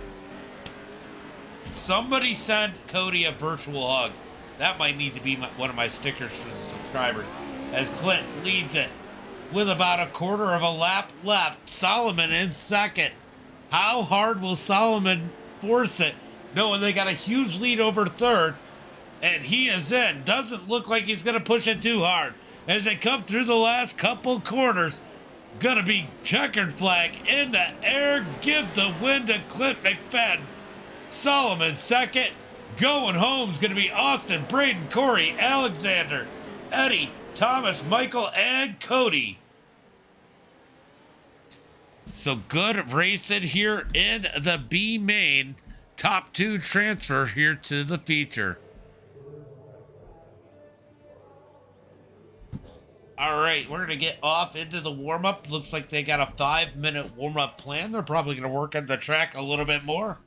Somebody send Cody a virtual hug. That might need to be one of my stickers for the subscribers. As Clint leads it with about a quarter of a lap left. Solomon in second. How hard will Solomon force it, knowing they got a huge lead over third? And he is in. Doesn't look like he's going to push it too hard. As they come through the last couple quarters, going to be checkered flag in the air. Give the win to Clint McFadden. Solomon second. Going home is going to be Austin, Braden, Corey, Alexander, Eddie, Thomas, Michael, and Cody. So good racing here in the B main. Top 2 transfer here to the feature. All right, we're going to get off into the warm-up. Looks like they got a 5-minute warm-up plan. They're probably going to work on the track a little bit more.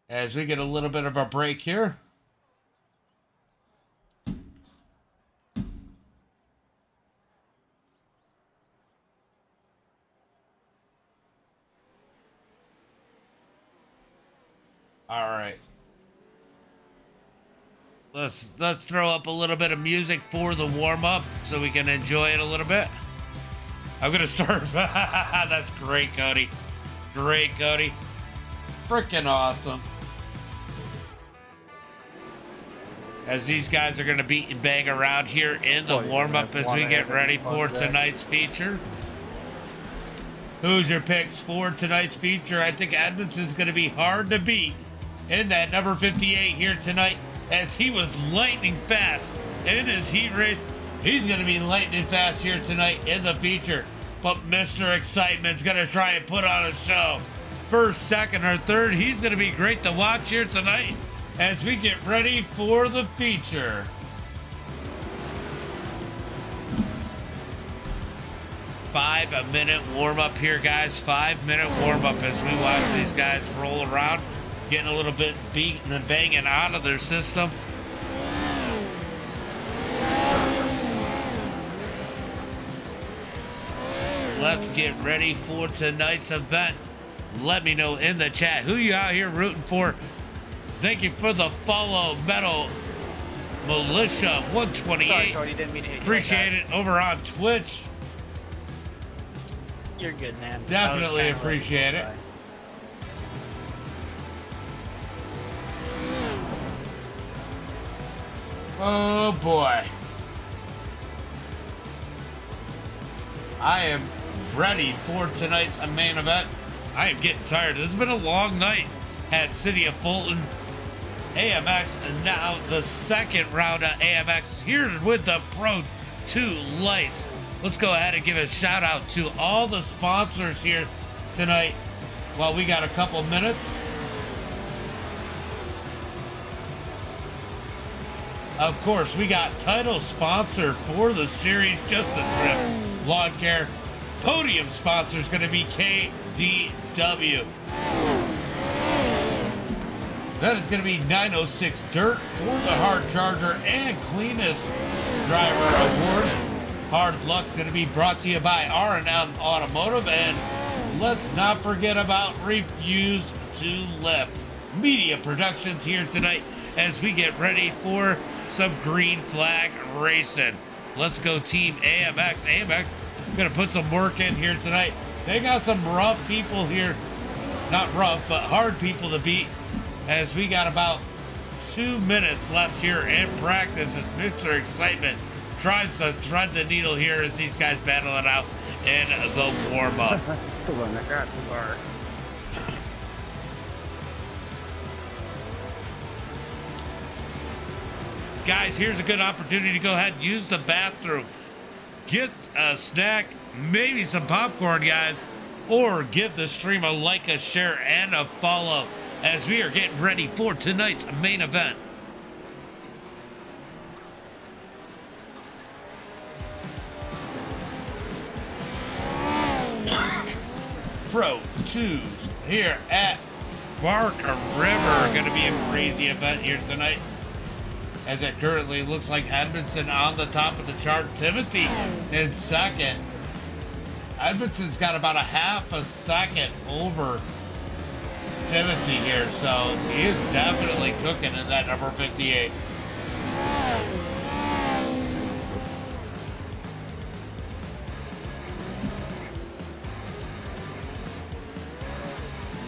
As we get a little bit of a break here. All right. Let's throw up a little bit of music for the warm-up so we can enjoy it a little bit. I'm going to start. That's great, Cody. Great, Cody. Freaking awesome. As these guys are going to beat and bang around here in the warm-up as we get ready for tonight's feature. Who's your picks for tonight's feature? I think Edmondson's going to be hard to beat in that number 58 here tonight, as he was lightning fast in his heat race. He's going to be lightning fast here tonight in the feature. But Mr. Excitement's going to try and put on a show. First, second, or third, he's going to be great to watch here tonight as we get ready for the feature. Five-minute warm-up here, guys. 5-minute warm-up as we watch these guys roll around, getting a little bit beaten and banging out of their system. Let's get ready for tonight's event. Let me know in the chat who you out here rooting for. Thank you for the follow, Metal Militia 128. Sorry, Cody, didn't mean to hit you Appreciate like it over on Twitch. You're good, man. Definitely appreciate it. Oh boy. I am ready for tonight's main event. I am getting tired. This has been a long night at City of Fulton, AMX, and now the second round of AMX here with the Pro 2 lights. Let's go ahead and give a shout out to all the sponsors here tonight while we got a couple minutes. Of course, we got title sponsor for the series, Just a Trip Lawn Care. Podium sponsor is going to be KDW. Then it's going to be 906 Dirt for the Hard Charger and Cleanest Driver Awards. Hard Luck's going to be brought to you by R&M Automotive. And let's not forget about Refuse to Lift. Media Productions here tonight as we get ready for some green flag racing. Let's go Team AMX. AMX going to put some work in here tonight. They got some rough people here. Not rough, but hard people to beat as we got about 2 minutes left here in practice as Mr. Excitement tries to thread the needle here as these guys battle it out in the warm-up. Hold on, I got the bar. Guys, here's a good opportunity to go ahead and use the bathroom. Get a snack, maybe some popcorn, guys, or give the stream a like, a share, and a follow as we are getting ready for tonight's main event. Pro 2's here at Bark River. Going to be a crazy event here tonight, as it currently looks like Edmondson on the top of the chart. Timothy in second. Edmondson's got about a half a second over Timothy here, so he is definitely cooking in that number 58.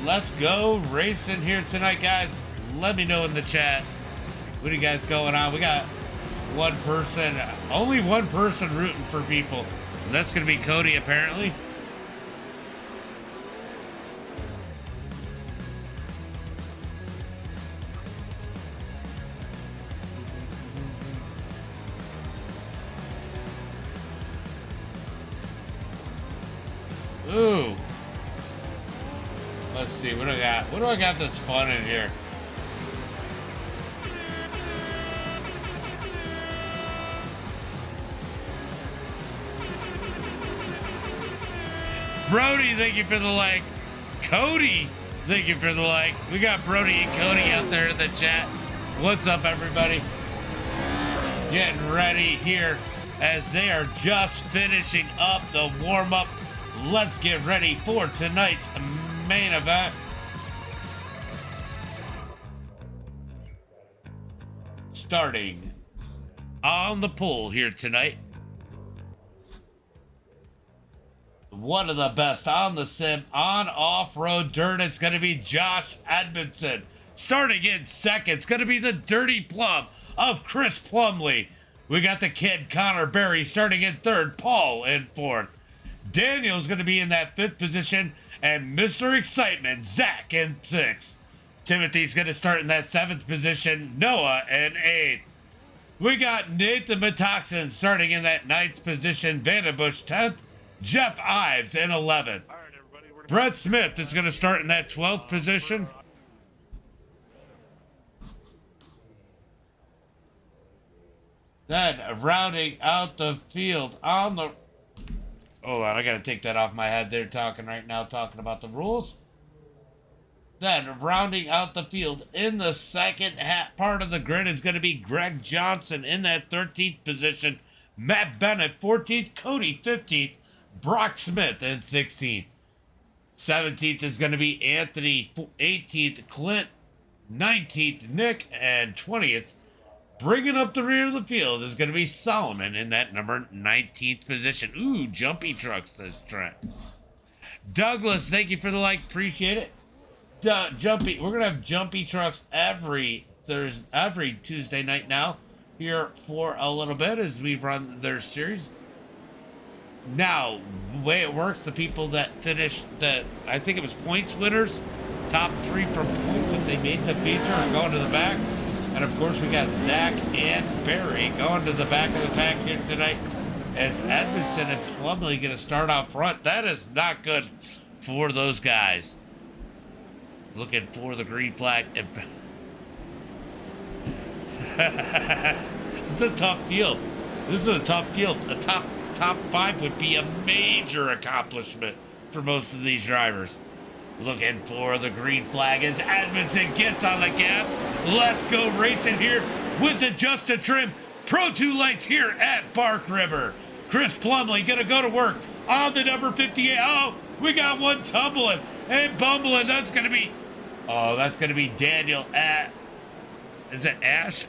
Let's go racing here tonight, guys. Let me know in the chat. What do you guys going on? We got one person, only one person rooting for people. And that's going to be Cody, apparently. Ooh. Let's see, what do I got? What do I got that's fun in here? Brody, thank you for the like. Cody, thank you for the like. We got Brody and Cody out there in the chat. What's up, everybody? Getting ready here as they are just finishing up the warm-up. Let's get ready for tonight's main event. Starting on the pole here tonight. One of the best on the sim, on off-road dirt. It's going to be Josh Edmondson. Starting in second, it's going to be the Dirty Plum of Chris Plumley. We got the kid Connor Berry starting in third, Paul in fourth. Daniel's going to be in that fifth position, and Mr. Excitement, Zach, in sixth. Timothy's going to start in that seventh position, Noah in eighth. We got Nathan Metoxen starting in that 9th position, Vandenbush 10th, Jeff Ives in 11th. Brett Smith is going to start in that 12th position. Then rounding out the field on the... Hold on, I got to take that off my head. They're talking right now, talking about the rules. Then rounding out the field in the second part of the grid is going to be Greg Johnson in that 13th position. Matt Bennett 14th, Cody 15th, Brock Smith in 16th. 17th is going to be Anthony, 18th, Clint, 19th, Nick, and 20th. Bringing up the rear of the field is going to be Solomon in that number 19th position. Ooh, jumpy trucks, says Trent. Douglas, thank you for the like. Appreciate it. Jumpy, we're going to have jumpy trucks every Tuesday night now here for a little bit as we run their series. Now, the way it works, the people that finished I think it was points winners, top 3 from points if they made the feature are going to the back. And of course, we got Zach and Barry going to the back of the pack here tonight as Edmondson and Plumley going to start out front. That is not good for those guys. Looking for the green flag. It's a tough field. This is a tough field. A top 5 would be a major accomplishment for most of these drivers. Looking for the green flag as Edmondson gets on the gas. Let's go racing here with the Just a Trim Pro 2 lights here at Bark River. Chris Plumley gonna go to work on the number 58. Oh, we got one tumbling and bumbling. That's gonna be Daniel is it Ash?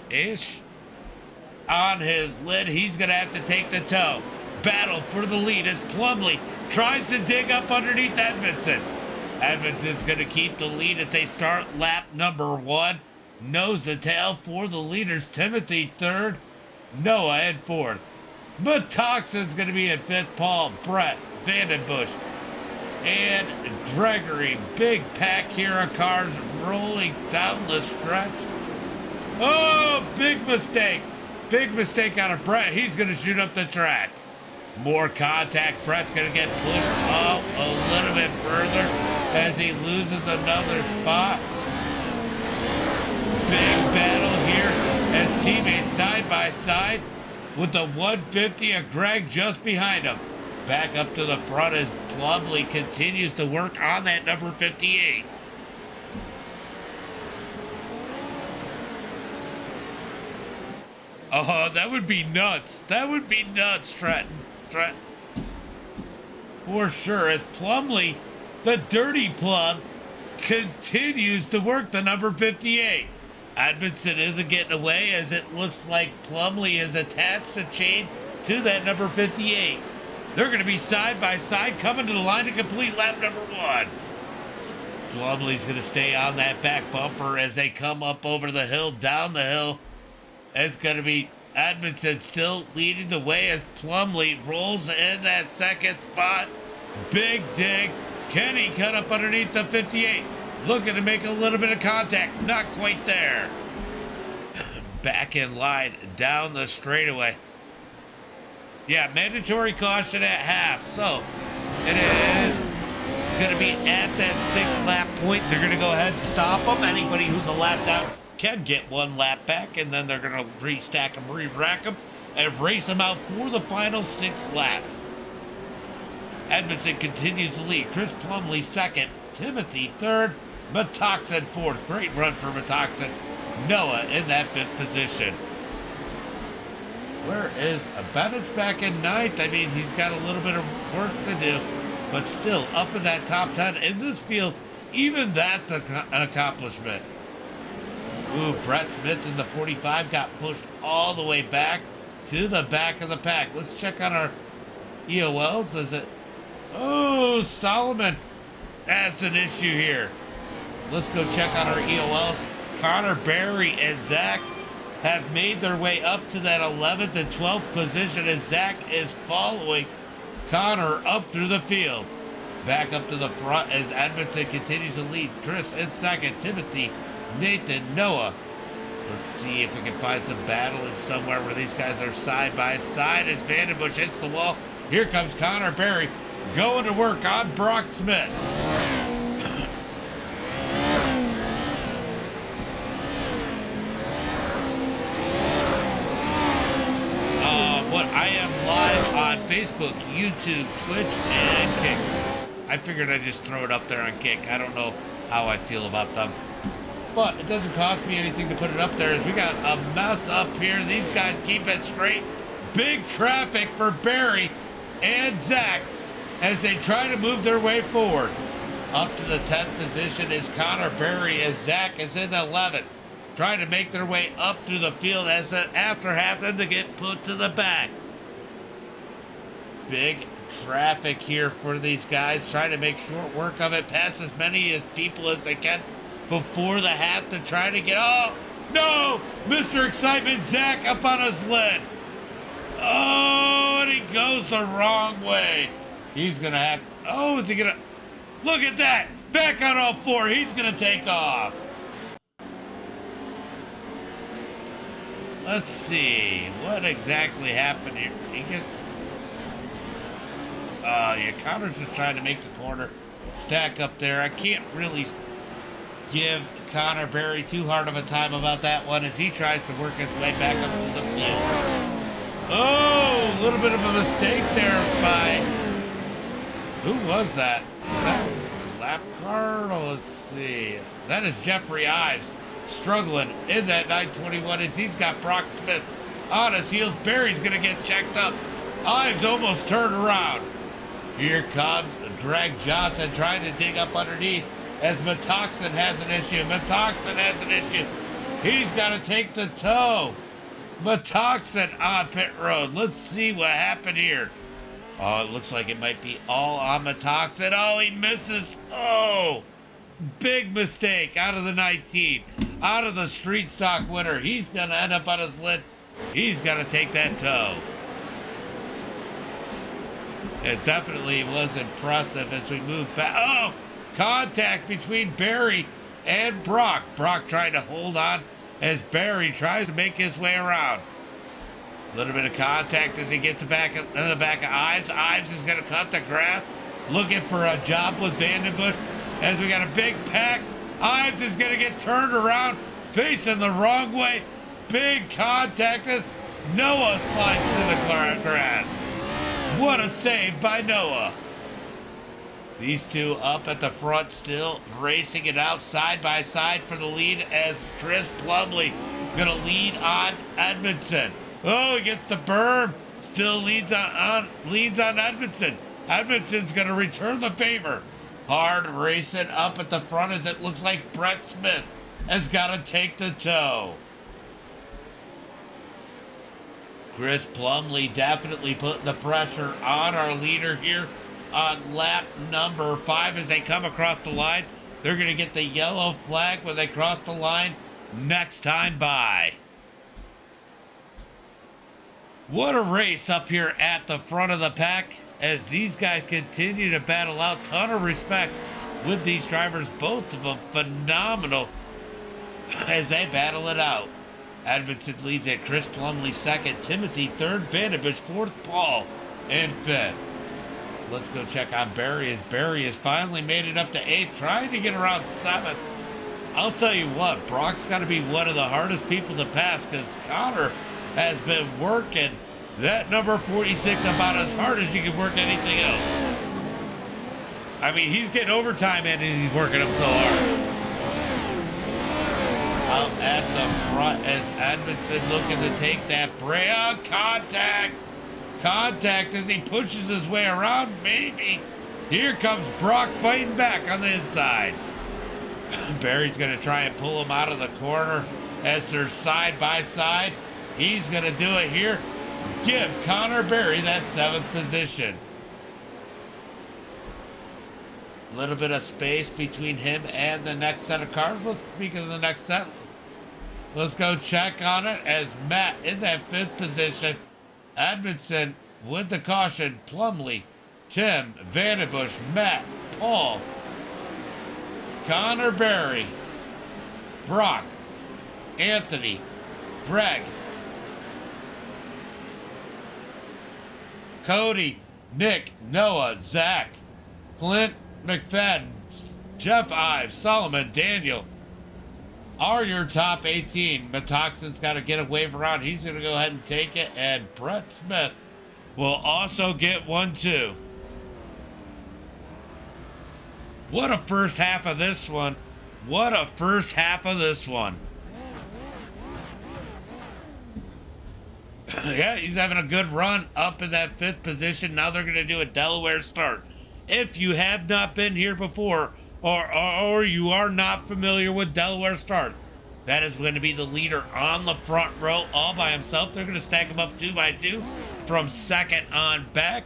On his lid, he's gonna have to take the tow. Battle for the lead as Plumley tries to dig up underneath Edmondson. Edmondson's going to keep the lead as they start lap number 1. Nose to tail for the leaders. Timothy 3rd. Noah in 4th. Metoxen's going to be in 5th. Paul, Brett, Vandenbush, and Gregory. Big pack here of cars rolling down the stretch. Oh, big mistake. Big mistake out of Brett. He's going to shoot up the track. More contact. Brett's going to get pushed off a little bit further as he loses another spot. Big battle here as teammates side by side with the 150 of Greg just behind him. Back up to the front as Plumley continues to work on that number 58. Oh, that would be nuts. That would be nuts, Trent. For sure, as Plumley, the dirty plum, continues to work the number 58. Edmondson isn't getting away as it looks like Plumley is attached a chain to that number 58. They're going to be side by side coming to the line to complete lap number 1. Plumley's going to stay on that back bumper as they come up over the hill, down the hill. It's going to be Edmondson still leading the way as Plumley rolls in that second spot. Big dig. Kenny cut up underneath the 58. Looking to make a little bit of contact. Not quite there. Back in line down the straightaway. Yeah, mandatory caution at half. So it is going to be at that 6 lap point. They're going to go ahead and stop them. Anybody who's a lap down can get 1 lap back, and then they're going to restack them, re-rack them, and race them out for the final 6 laps. Edmondson continues to lead. Chris Plumley 2nd, Timothy 3rd, Metoxen 4th. Great run for Metoxen. Noah in that 5th position. Where is Bennett's back in 9th? I mean, he's got a little bit of work to do, but still up in that top 10. In this field, even that's an accomplishment. Ooh, Brett Smith in the 45 got pushed all the way back to the back of the pack. Let's check on our EOLs. Is it? Oh, Solomon has an issue here. Let's go check on our EOLs. Connor, Barry, and Zach have made their way up to that 11th and 12th position as Zach is following Connor up through the field. Back up to the front as Edmondson continues to lead. Chris in 2nd, Timothy, Nathan, Noah, Let's see if we can find some battling somewhere where these guys are side by side as Vandenbush hits the wall. Here comes Connor Berry going to work on Brock Smith. I am live on Facebook, YouTube, Twitch, and Kick. I figured I'd just throw it up there on Kick. I don't know how I feel about them. But it doesn't cost me anything to put it up there as we got a mess up here. These guys keep it straight. Big traffic for Barry and Zach as they try to move their way forward. Up to the 10th position is Connor Berry as Zach is in 11th. Trying to make their way up through the field as after having to get put to the back. Big traffic here for these guys, trying to make short work of it, pass as many people as they can before the half to try to get, oh, no, Mr. Excitement, Zach up on his lid. Oh, and he goes the wrong way. He's gonna have, oh, is he gonna, look at that, back on all four, he's gonna take off. Let's see, what exactly happened here? He gets, yeah, Connor's just trying to make the corner stack up there. I can't really give Connor Berry too hard of a time about that one as he tries to work his way back up to the field. Oh, a little bit of a mistake there by, who was that? Was that lap car? Let's see. That is Jeffrey Ives struggling in that 921 as he's got Brock Smith on his heels. Berry's gonna get checked up. Ives almost turned around. Here comes Greg Johnson trying to dig up underneath as Metoxin has an issue. Metoxin has an issue. He's got to take the toe. Metoxin on pit road. Let's see what happened here. Oh, it looks like it might be all on Metoxin. Oh, he misses. Oh, big mistake out of the 19. Out of the street stock winner. He's going to end up on his lid. He's got to take that toe. It definitely was impressive as we move back. Oh, contact between Barry and Brock. Brock trying to hold on as Barry tries to make his way around. A little bit of contact as he gets back in the back of Ives. Ives is going to cut the grass, looking for a job with Vandenbush as we got a big pack. Ives is going to get turned around, facing the wrong way. Big contact as Noah slides through the grass. What a save by Noah. These two up at the front still racing it out side by side for the lead as Chris Plumley gonna lead on Edmondson. Oh, he gets the berm. Still leads on Edmondson. Edmondson's gonna return the favor. Hard racing up at the front as it looks like Brett Smith has got to take the toe. Chris Plumley definitely putting the pressure on our leader here on lap number 5 as they come across the line. They're going to get the yellow flag when they cross the line next time by. What a race up here at the front of the pack as these guys continue to battle out. Ton of respect with these drivers, both of them phenomenal as they battle it out. Edmondson leads at Chris Plumley second, Timothy third, Vandenbush fourth, Paul in fifth. Let's go check on Barry as Barry has finally made it up to 8th, trying to get around 7th. I'll tell you what, Brock's got to be one of the hardest people to pass because Connor has been working that number 46 about as hard as you can work anything else. I mean, he's getting overtime in and he's working him so hard. Out at the front as Edmondson looking to take that break. Oh, contact as he pushes his way around, maybe. Here comes Brock fighting back on the inside. Barry's going to try and pull him out of the corner as they're side by side. He's going to do it here. Give Connor Berry that 7th position. A little bit of space between him and the next set of cars. Let's speak of the next set. Let's go check on it as Matt in that 5th position. Edmondson with the caution. Plumley, Tim, Vandenbush, Matt, Paul, Connor Berry, Brock, Anthony, Greg, Cody, Nick, Noah, Zach, Clint, McFadden, Jeff Ives, Solomon, Daniel are your top 18. Metoxin's got to get a waiver on. He's going to go ahead and take it. And Brett Smith will also get one too. What a first half of this one. What a first half of this one. Yeah, he's having a good run up in that 5th position. Now they're going to do a Delaware start. If you have not been here before, or you are not familiar with Delaware starts, that is going to be the leader on the front row all by himself. They're going to stack him up 2 by 2 from second on back,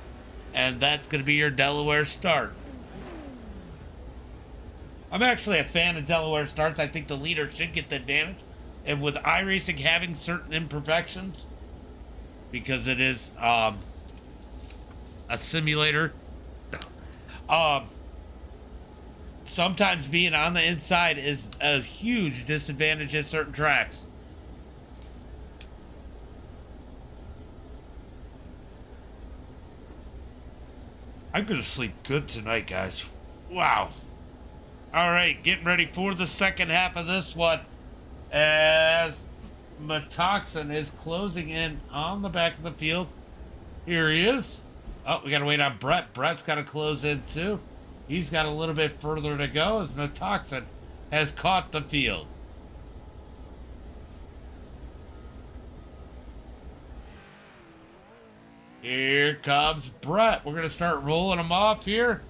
and that's going to be your Delaware start. I'm actually a fan of Delaware starts. I think the leader should get the advantage, and with iRacing having certain imperfections, because it is a simulator, sometimes being on the inside is a huge disadvantage at certain tracks. I'm gonna sleep good tonight, guys. Wow. All right, getting ready for the second half of this one as Metoxin is closing in on the back of the field. Here he is. Oh, we gotta wait on Brett. Brett's gotta close in too. He's got a little bit further to go as Metoxin has caught the field. Here comes Brett. We're gonna start rolling him off here.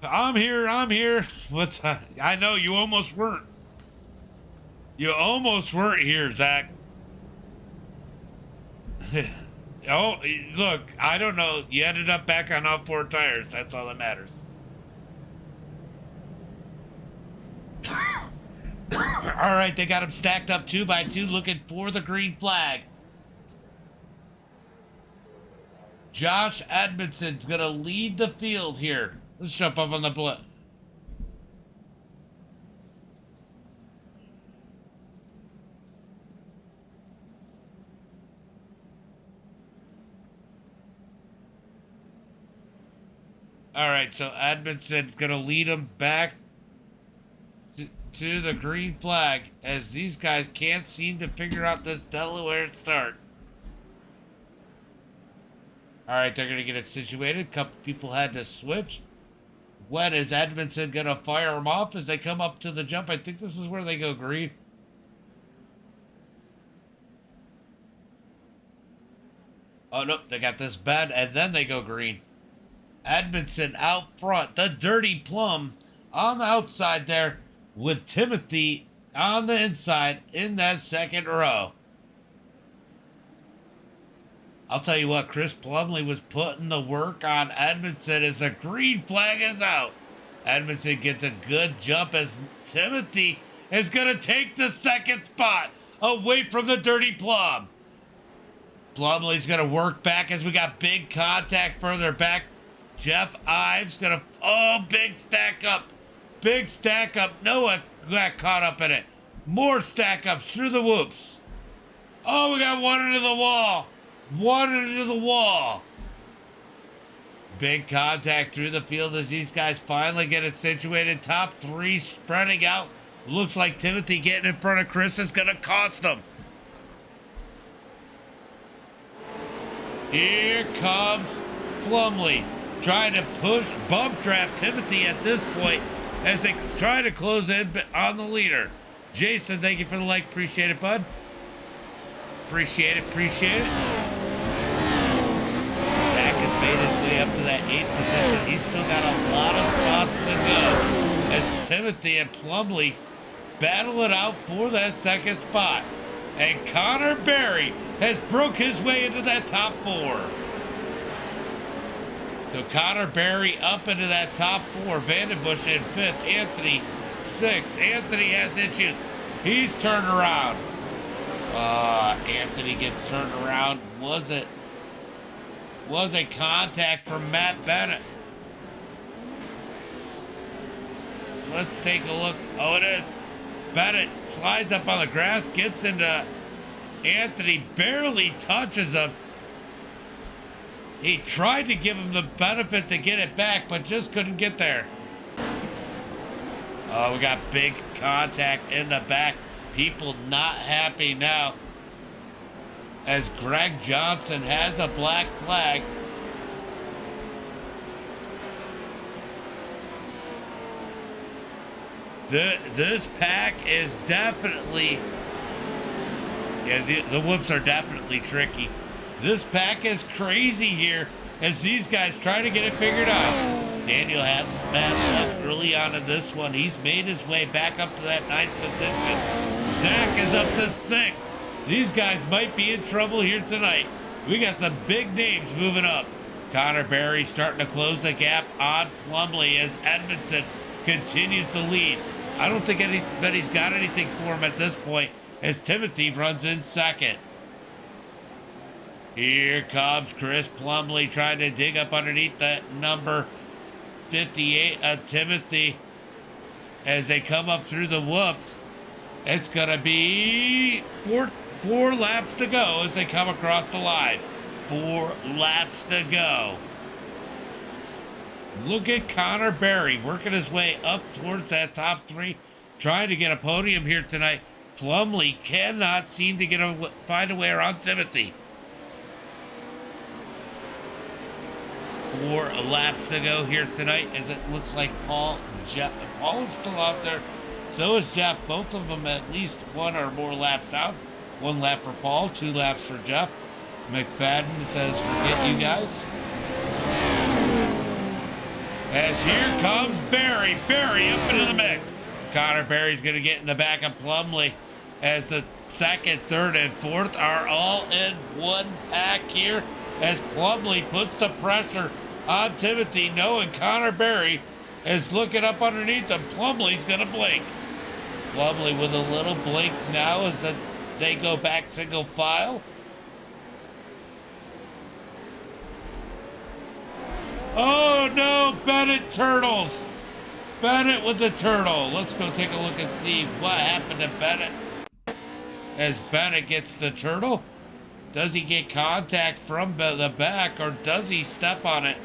I'm here. I know you almost weren't. You almost weren't here, Zach. Oh, look, I don't know. You ended up back on all 4 tires. That's all that matters. All right, they got him stacked up 2 by 2, looking for the green flag. Josh Edmondson's going to lead the field here. Let's jump up on the blip. All right, so Edmondson's going to lead them back to the green flag as these guys can't seem to figure out this Delaware start. All right, they're going to get it situated. A couple people had to switch. When is Edmondson going to fire them off as they come up to the jump? I think this is where they go green. Oh, nope, they got this bad, and then they go green. Edmondson out front. The Dirty Plum on the outside there with Timothy on the inside in that second row. I'll tell you what, Chris Plumley was putting the work on Edmondson as the green flag is out. Edmondson gets a good jump as Timothy is going to take the second spot away from the Dirty Plum. Plumley's going to work back as we got big contact further back. Jeff Ives going to, oh, big stack up. Big stack up. Noah got caught up in it. More stack ups through the whoops. Oh, we got one into the wall. One into the wall. Big contact through the field as these guys finally get it situated. Top 3 spreading out. Looks like Timothy getting in front of Chris is going to cost him. Here comes Plumley trying to push, bump draft Timothy at this point as they try to close in on the leader. Jason, thank you for the like. Appreciate it, bud. Appreciate it. Zach has made his way up to that 8th position. He's still got a lot of spots to go as Timothy and Plumley battle it out for that second spot. And Connor Berry has broke his way into that top 4. So Connor Berry up into that top 4. Vandenbush in 5th. Anthony 6th. Anthony has issues. He's turned around. Anthony gets turned around. Was it was a contact from Matt Bennett. Let's take a look. Oh, it is. Bennett slides up on the grass, gets into Anthony, barely touches him. He tried to give him the benefit to get it back, but just couldn't get there. Oh, we got big contact in the back. People not happy now, as Greg Johnson has a black flag. This pack is definitely, yeah, the whoops are definitely tricky. This pack is crazy here as these guys try to get it figured out. Daniel had bad luck early on in this one. He's made his way back up to that 9th position. Zach is up to 6th. These guys might be in trouble here tonight. We got some big names moving up. Connor Berry starting to close the gap on Plumley as Edmondson continues to lead. I don't think anybody's got anything for him at this point as Timothy runs in 2nd. Here comes Chris Plumley trying to dig up underneath that number 58 of Timothy as they come up through the whoops. It's going to be four laps to go as they come across the line. 4 laps to go. Look at Connor Berry working his way up towards that top 3, trying to get a podium here tonight. Plumley cannot seem to find a way around Timothy. 4 laps to go here tonight as it looks like Paul is still out there. So is Jeff. Both of them at least 1 or more laps down. 1 lap for Paul, 2 laps for Jeff. McFadden says, forget you guys. As here comes Berry. Berry up into the mix. Connor Berry's going to get in the back of Plumley as the 2nd, 3rd, and 4th are all in one pack here as Plumley puts the pressure on Timothy, knowing Connor Berry is looking up underneath him. Plumley's going to blink. Plumley with a little blink now as they go back single file. Oh no, Bennett turtles. Bennett with the turtle. Let's go take a look and see what happened to Bennett. As Bennett gets the turtle, does he get contact from the back or does he step on it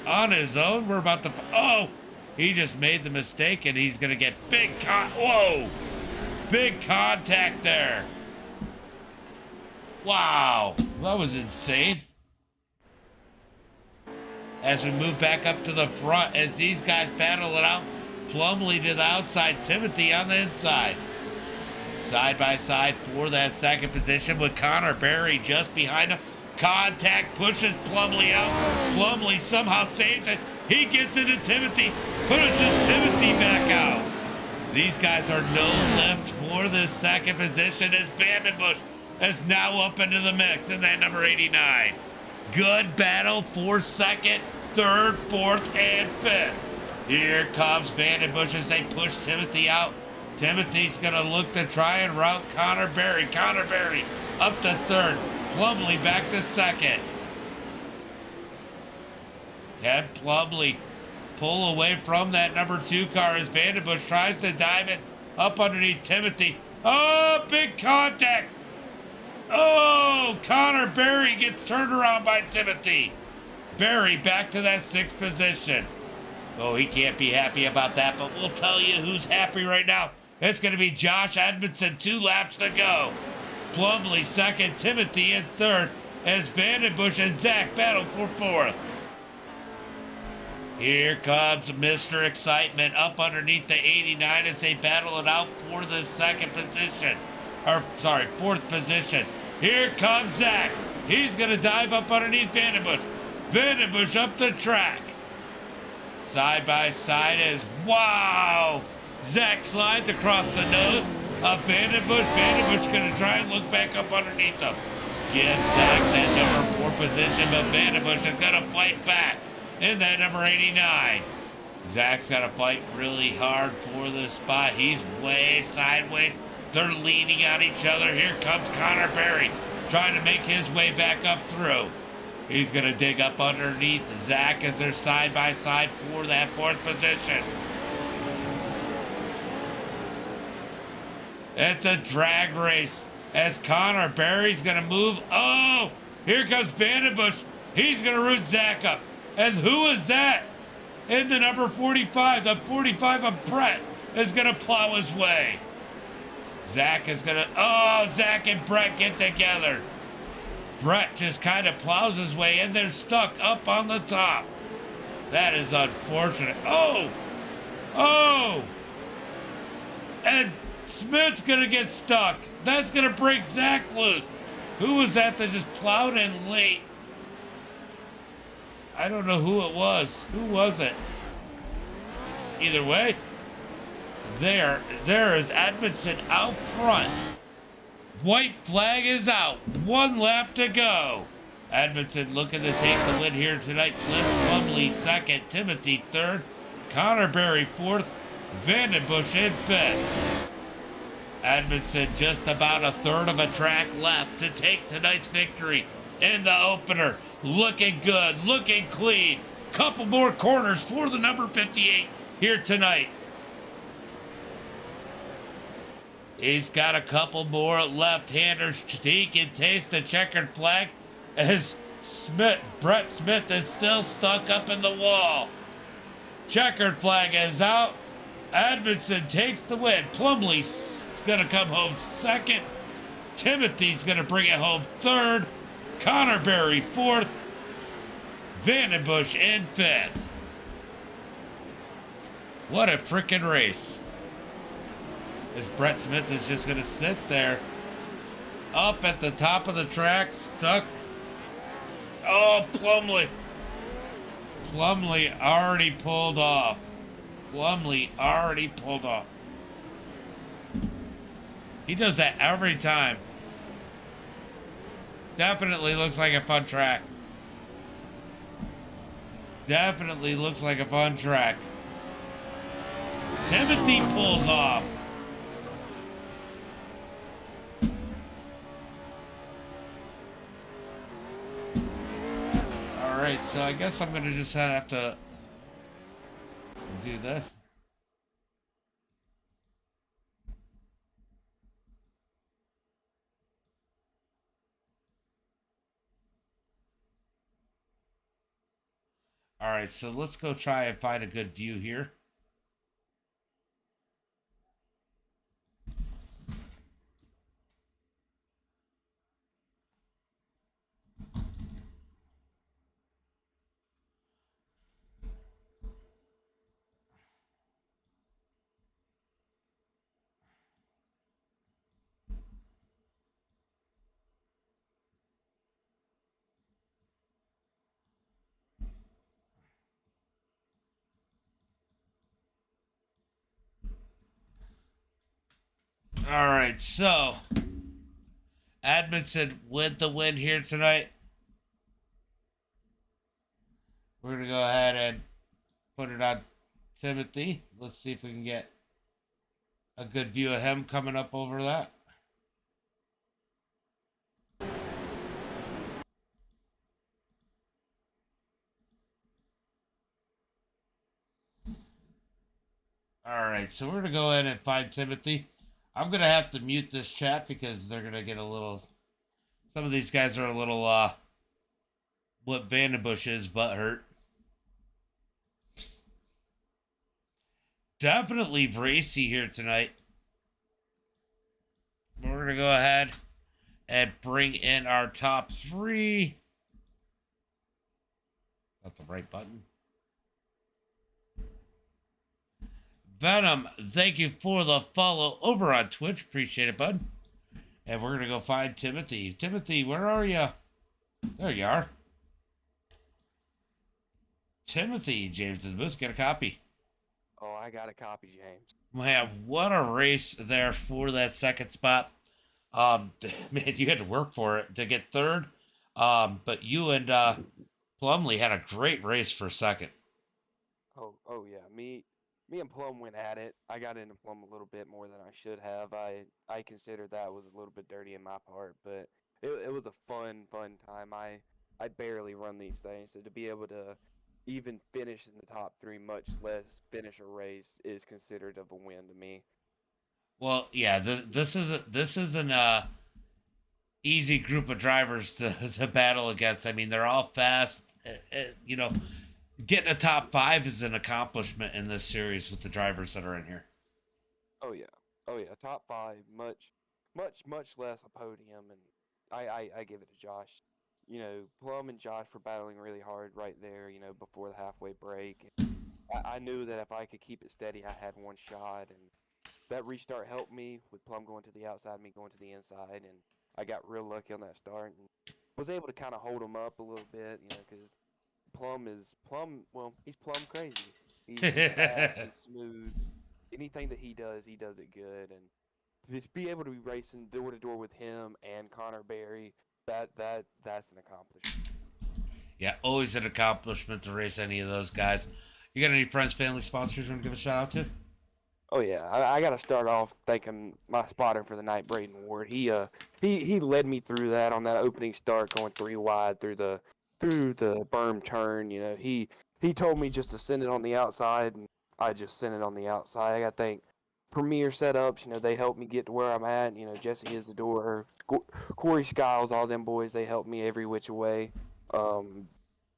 on his own? We're about to, oh, he just made the mistake and he's gonna get big big contact there. Wow, that was insane. As we move back up to the front, as these guys battle it out, Plumley to the outside, Timothy on the inside. Side by side for that 2nd position with Connor Berry just behind him. Contact pushes Plumley out. Plumley somehow saves it. He gets into Timothy, pushes Timothy back out. These guys are no lift for the 2nd position as Vandenbush is now up into the mix in that number 89. Good battle for 2nd, 3rd, 4th, and 5th. Here comes Vandenbush as they push Timothy out. Timothy's going to look to try and route Connor Berry. Connor Berry up to 3rd. Plumley back to 2nd. Can Plumley pull away from that number 2 car as Vandenbush tries to dive it up underneath Timothy. Oh, big contact. Oh, Connor Berry gets turned around by Timothy. Berry back to that 6th position. Oh, he can't be happy about that, but we'll tell you who's happy right now. It's going to be Josh Edmondson, 2 laps to go. Plumley 2nd, Timothy in 3rd, as Vandenbush and Zach battle for 4th. Here comes Mr. Excitement up underneath the 89 as they battle it out for the 2nd position. Or, sorry, 4th position. Here comes Zach. He's going to dive up underneath Vandenbush. Vandenbush up the track. Side by side is, wow! Zach slides across the nose of Vandenbush. Vandenbush going to try and look back up underneath him. Give Zach that number 4 position, but Vandenbush is going to fight back in that number 89. Zach's got to fight really hard for this spot. He's way sideways. They're leaning on each other. Here comes Connor Berry trying to make his way back up through. He's going to dig up underneath. Zach is there side by side for that fourth position. It's a drag race as Connor Berry's going to move. Oh, here comes Vandenbush. He's going to root Zach up. And who is that? In the number 45, the 45 of Brett is going to plow his way. Zach is going to, oh, Zach and Brett get together. Brett just kind of plows his way and they're stuck up on the top. That is unfortunate. Oh, oh. And Smith's going to get stuck. That's going to break Zach loose. Who was that just plowed in late? I don't know who it was. Who was it? Either way, there is Edmondson out front. White flag is out. 1 lap to go. Edmondson looking to take the win here tonight. Cliff Plumley second. Timothy third. Connor Berry fourth. Vandenbush in fifth. Edmondson just about a third of a track left to take tonight's victory in the opener. Looking good, looking clean. Couple more corners for the number 58 here tonight. He's got a couple more left-handers. He can taste the checkered flag as Brett Smith is still stuck up in the wall. Checkered flag is out. Edmondson takes the win. Plumley's gonna come home second. Timothy's gonna bring it home third. Connor Berry fourth. Vandenbush in fifth. What a freaking race. As Brett Smith is just gonna sit there up at the top of the track, stuck. Oh, Plumley. Plumley already pulled off. Plumley already pulled off. He does that every time. Definitely looks like a fun track. Definitely looks like a fun track. Timothy pulls off. Alright, so I guess I'm gonna just have to do this. All right, so let's go try and find a good view here. All right, so Edmondson with the win here tonight. We're going to go ahead and put it on Timothy. Let's see if we can get a good view of him coming up over that. All right, so we're going to go in and find Timothy. I'm going to have to mute this chat because they're going to get a little... Some of these guys are a little, what Vandenbush is, butt hurt. Definitely racy here tonight. We're going to go ahead and bring in our top three. That's the right button. Venom, thank you for the follow over on Twitch. Appreciate it, bud. And we're going to go find Timothy. Timothy, where are you? There you are. Timothy, James in the booth, get a copy. Oh, I got a copy, James. Man, what a race there for that second spot. Man, you had to work for it to get third. But you and Plumley had a great race for second. Oh yeah. Me and Plum went at it. I got into Plum a little bit more than I should have. I considered that was a little bit dirty in my part, but it was a fun time. I barely run these things, so to be able to even finish in the top three, much less finish a race, is considered of a win to me. Well, yeah, this is an easy group of drivers to battle against. I mean, they're all fast. You know, getting a top five is an accomplishment in this series with the drivers that are in here. Oh yeah, oh yeah, top five, much less a podium, and I give it to Josh. You know, Plum and Josh were battling really hard right there. You know, before the halfway break, and I knew that if I could keep it steady, I had one shot, and that restart helped me with Plum going to the outside, me going to the inside, and I got real lucky on that start and was able to kind of hold him up a little bit. You know, because Plum is Plum. Well, he's Plum crazy. He's fast. He's smooth. Anything that he does it good. And to be able to be racing door to door with him and Connor Berry, that's an accomplishment. Yeah, always an accomplishment to race any of those guys. You got any friends, family, sponsors you want to give a shout out to? Oh yeah, I got to start off thanking my spotter for the night, Braden Ward. He led me through that on that opening start, going three wide through the berm turn. You know, he told me just to send it on the outside, and I just sent it on the outside. I got to thank Premier Setups. You know, they helped me get to where I'm at. You know, Jesse Isidore, Corey Skiles, all them boys, they helped me every which way. Um,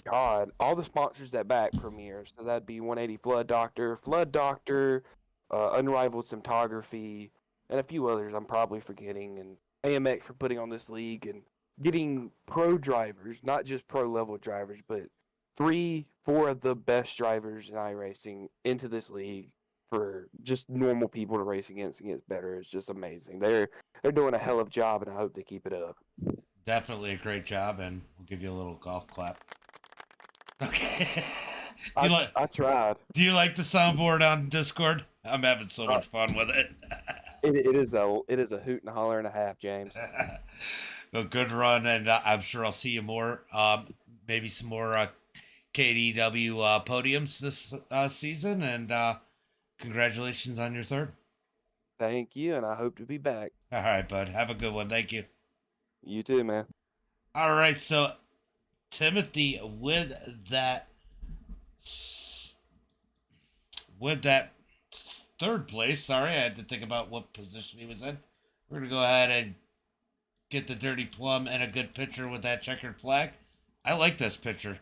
God, all the sponsors that back Premier, so that'd be 180 Flood Doctor, Unrivaled Cinematography, and a few others I'm probably forgetting, and AMX for putting on this league and getting pro drivers, not just pro level drivers, but 4 of the best drivers in iRacing into this league for just normal people to race against and get better. It's just amazing. They're doing a hell of a job, and I hope they keep it up. Definitely a great job, and we'll give you a little golf clap. Okay. I tried. Do you like the soundboard on Discord? I'm having so much fun with it. It is a hoot and a holler and a half, James. A good run, and I'm sure I'll see you more. Maybe some more KDW podiums this season, and congratulations on your third. Thank you, and I hope to be back. All right, bud. Have a good one. Thank you. You too, man. All right, so Timothy, with that third place. Sorry, I had to think about what position he was in. We're gonna go ahead and get the dirty plum and a good picture with that checkered flag. I like this picture.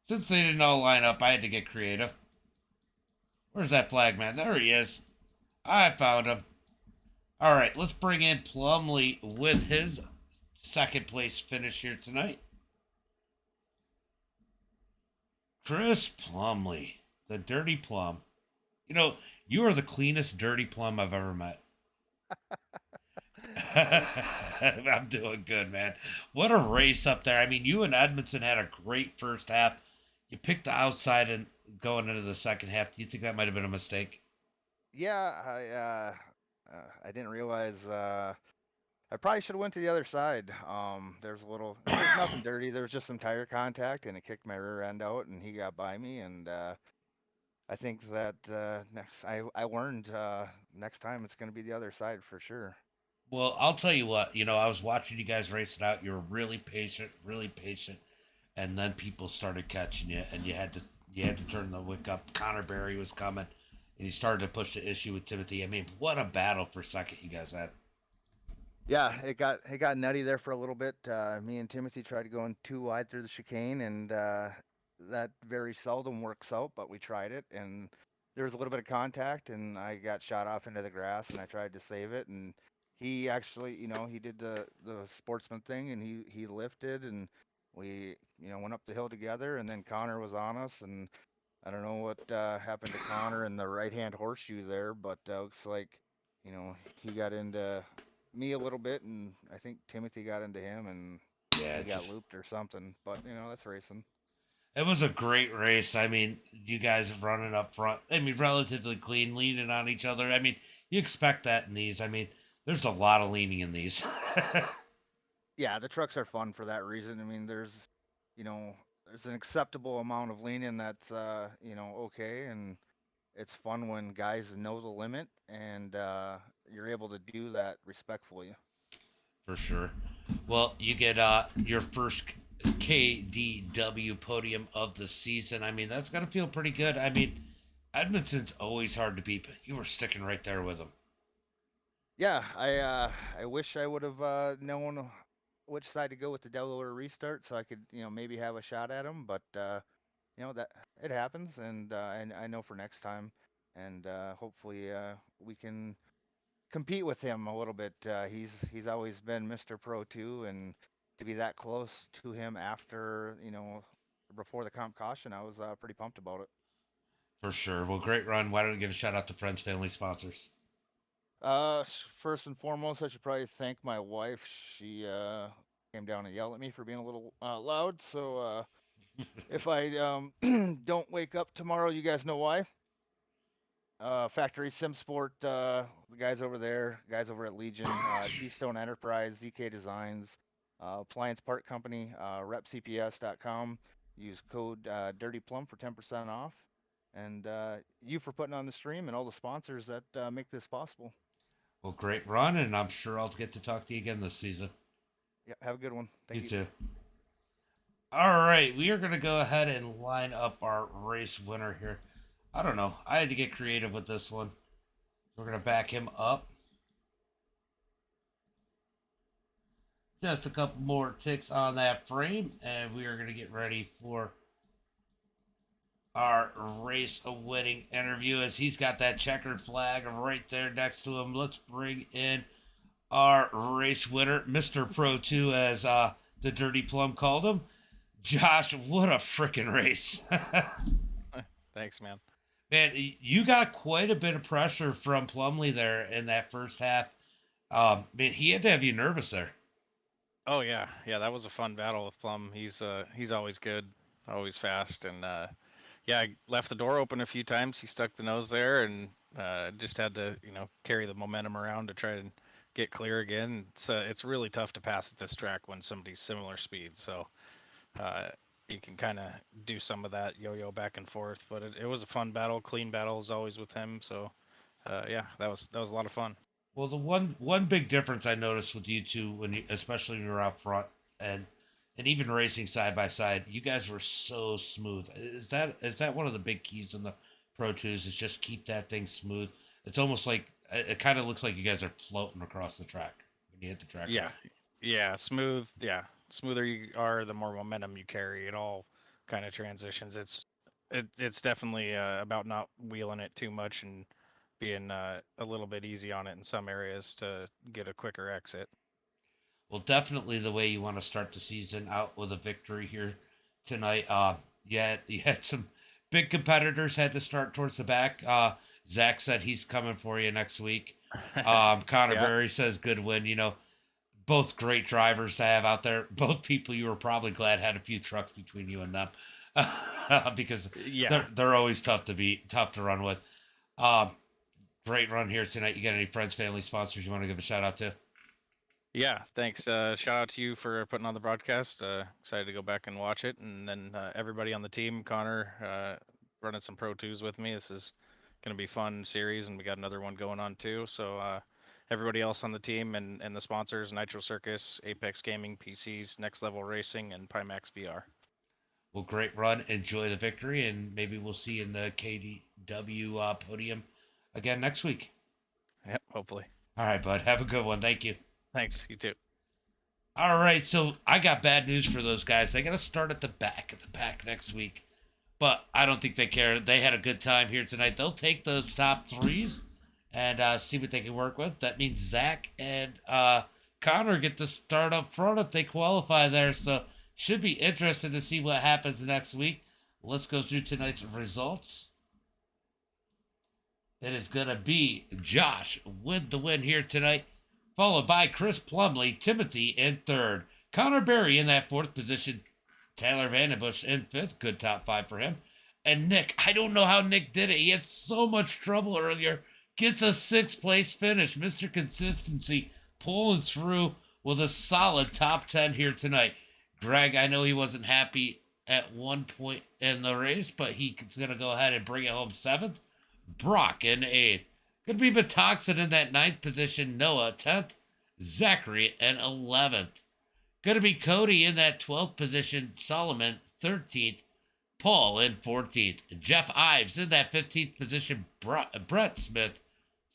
Since they didn't all line up, I had to get creative. Where's that flag, man? There he is. I found him. All right, let's bring in Plumley with his second place finish here tonight. Chris Plumley, the dirty plum. You know, you are the cleanest dirty plum I've ever met. I'm doing good, man. What a race up there. I mean, you and Edmondson had a great first half. You picked the outside and going into the second half. Do you think that might have been a mistake? Yeah, I didn't realize I probably should have went to the other side. There's nothing dirty. There was just some tire contact, and it kicked my rear end out, and he got by me. And I think that I learned next time it's going to be the other side for sure. Well, I'll tell you what. You know, I was watching you guys race it out. You were really patient, and then people started catching you, and you had to turn the wick up. Connor Berry was coming, and he started to push the issue with Timothy. I mean, what a battle for second you guys had. Yeah, it got nutty there for a little bit. Me and Timothy tried going too wide through the chicane, and that very seldom works out. But we tried it, and there was a little bit of contact, and I got shot off into the grass, and I tried to save it. And he actually, he did the sportsman thing, and he lifted, and we, went up the hill together. And then Connor was on us, and I don't know what happened to Connor in the right hand horseshoe there, but looks like, he got into me a little bit, and I think Timothy got into him, and Yeah, he got looped or something. But that's racing. it was a great race. I mean, you guys running up front. I mean, relatively clean, leaning on each other. I mean, you expect that in these. I mean, there's a lot of leaning in these. Yeah, the trucks are fun for that reason. I mean, there's an acceptable amount of leaning that's okay, and it's fun when guys know the limit, and you're able to do that respectfully. For sure. Well, you get your first KDW podium of the season. I mean, that's going to feel pretty good. I mean, Edmonton's always hard to beat, but you were sticking right there with them. Yeah, I wish I would have known which side to go with the Delaware restart, so I could maybe have a shot at him. But that it happens, and I know for next time, and hopefully we can compete with him a little bit. He's always been Mr. Pro 2, and to be that close to him after before the comp caution, I was pretty pumped about it. For sure. Well, great run. Why don't we give a shout out to Friends, Family, Sponsors? First and foremost, I should probably thank my wife. She came down and yelled at me for being a little loud. So if I don't wake up tomorrow, you guys know why. Factory Sim Sport, the guys over there, guys over at Legion, Keystone Enterprise, ZK Designs, Appliance Part Company, repcps.com. Use code Dirty Plum for 10% off. And you for putting on the stream and all the sponsors that make this possible. Well, great run, and I'm sure I'll get to talk to you again this season. Yeah, have a good one. Thank you. Too. All right, we are going to go ahead and line up our race winner here. I don't know. I had to get creative with this one. We're going to back him up. Just a couple more ticks on that frame, and we are going to get ready for our race winning interview as he's got that checkered flag right there next to him. Let's bring in our race winner, Mr. Pro 2, as the Dirty Plum called him. Josh, what a freaking race. Thanks, man. Man, you got quite a bit of pressure from Plumley there in that first half. Man, he had to have you nervous there. Oh yeah, that was a fun battle with Plum. He's always good, always fast, and yeah, I left the door open a few times. He stuck the nose there, and just had to carry the momentum around to try and get clear again. It's really tough to pass at this track when somebody's similar speed. So you can kind of do some of that yo-yo back and forth, but it was a fun battle, clean battle as always with him. So yeah, that was a lot of fun. Well, the one big difference I noticed with you two, especially when you were out front and even racing side by side, you guys were so smooth. Is that one of the big keys in the Pro 2s? Is just keep that thing smooth. It's almost like it kind of looks like you guys are floating across the track when you hit the track. Yeah, smooth. Yeah, smoother you are, the more momentum you carry. It all kind of transitions. It's definitely about not wheeling it too much and being a little bit easy on it in some areas to get a quicker exit. Well, definitely the way you want to start the season out with a victory here tonight. You had some big competitors had to start towards the back. Zach said he's coming for you next week. Connor Berry says good win. Both great drivers to have out there. Both people you were probably glad had a few trucks between you and them because they're always tough to beat, tough to run with. Great run here tonight. You got any friends, family, sponsors you want to give a shout out to? Yeah, thanks. Shout out to you for putting on the broadcast. Excited to go back and watch it. And then everybody on the team, Connor, running some Pro 2s with me. This is going to be a fun series, and we got another one going on too. So everybody else on the team and the sponsors, Nitro Circus, Apex Gaming, PCs, Next Level Racing, and Pimax VR. Well, great run. Enjoy the victory, and maybe we'll see you in the KDW podium again next week. Yep, hopefully. All right, bud. Have a good one. Thank you. Thanks. You too. All right, so I got bad news for those guys. They got to start at the back next week. But I don't think they care. They had a good time here tonight. They'll take those top threes and see what they can work with. That means Zach and Connor get to start up front if they qualify there. So should be interesting to see what happens next week. Let's go through tonight's results. It is going to be Josh with the win here tonight, followed by Chris Plumley, Timothy in third, Connor Berry in that fourth position, Taylor Vandenbush in fifth, good top five for him, and Nick, I don't know how Nick did it. He had so much trouble earlier, gets a sixth place finish. Mr. Consistency pulling through with a solid top 10 here tonight. Greg, I know he wasn't happy at one point in the race, but he's going to go ahead and bring it home seventh. Brock in eighth. Could be Batoxin in that ninth position. Noah 10th. Zachary in 11th. Going to be Cody in that 12th position, Solomon 13th, Paul in 14th, Jeff Ives in that 15th position, Brett Smith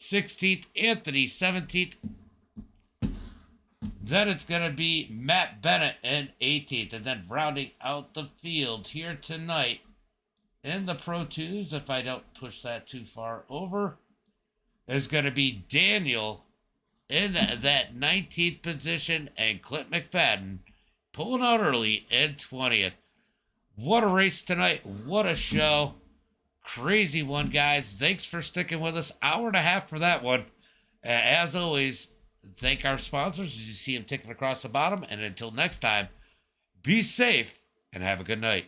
16th, Anthony 17th. Then it's going to be Matt Bennett in 18th. And then rounding out the field here tonight in the Pro 2's, if I don't push that too far over, is going to be Daniel in that 19th position and Clint McFadden pulling out early in 20th. What a race tonight. What a show. Crazy one, guys. Thanks for sticking with us. Hour and a half for that one. As always, thank our sponsors as you see them ticking across the bottom. And until next time, be safe and have a good night.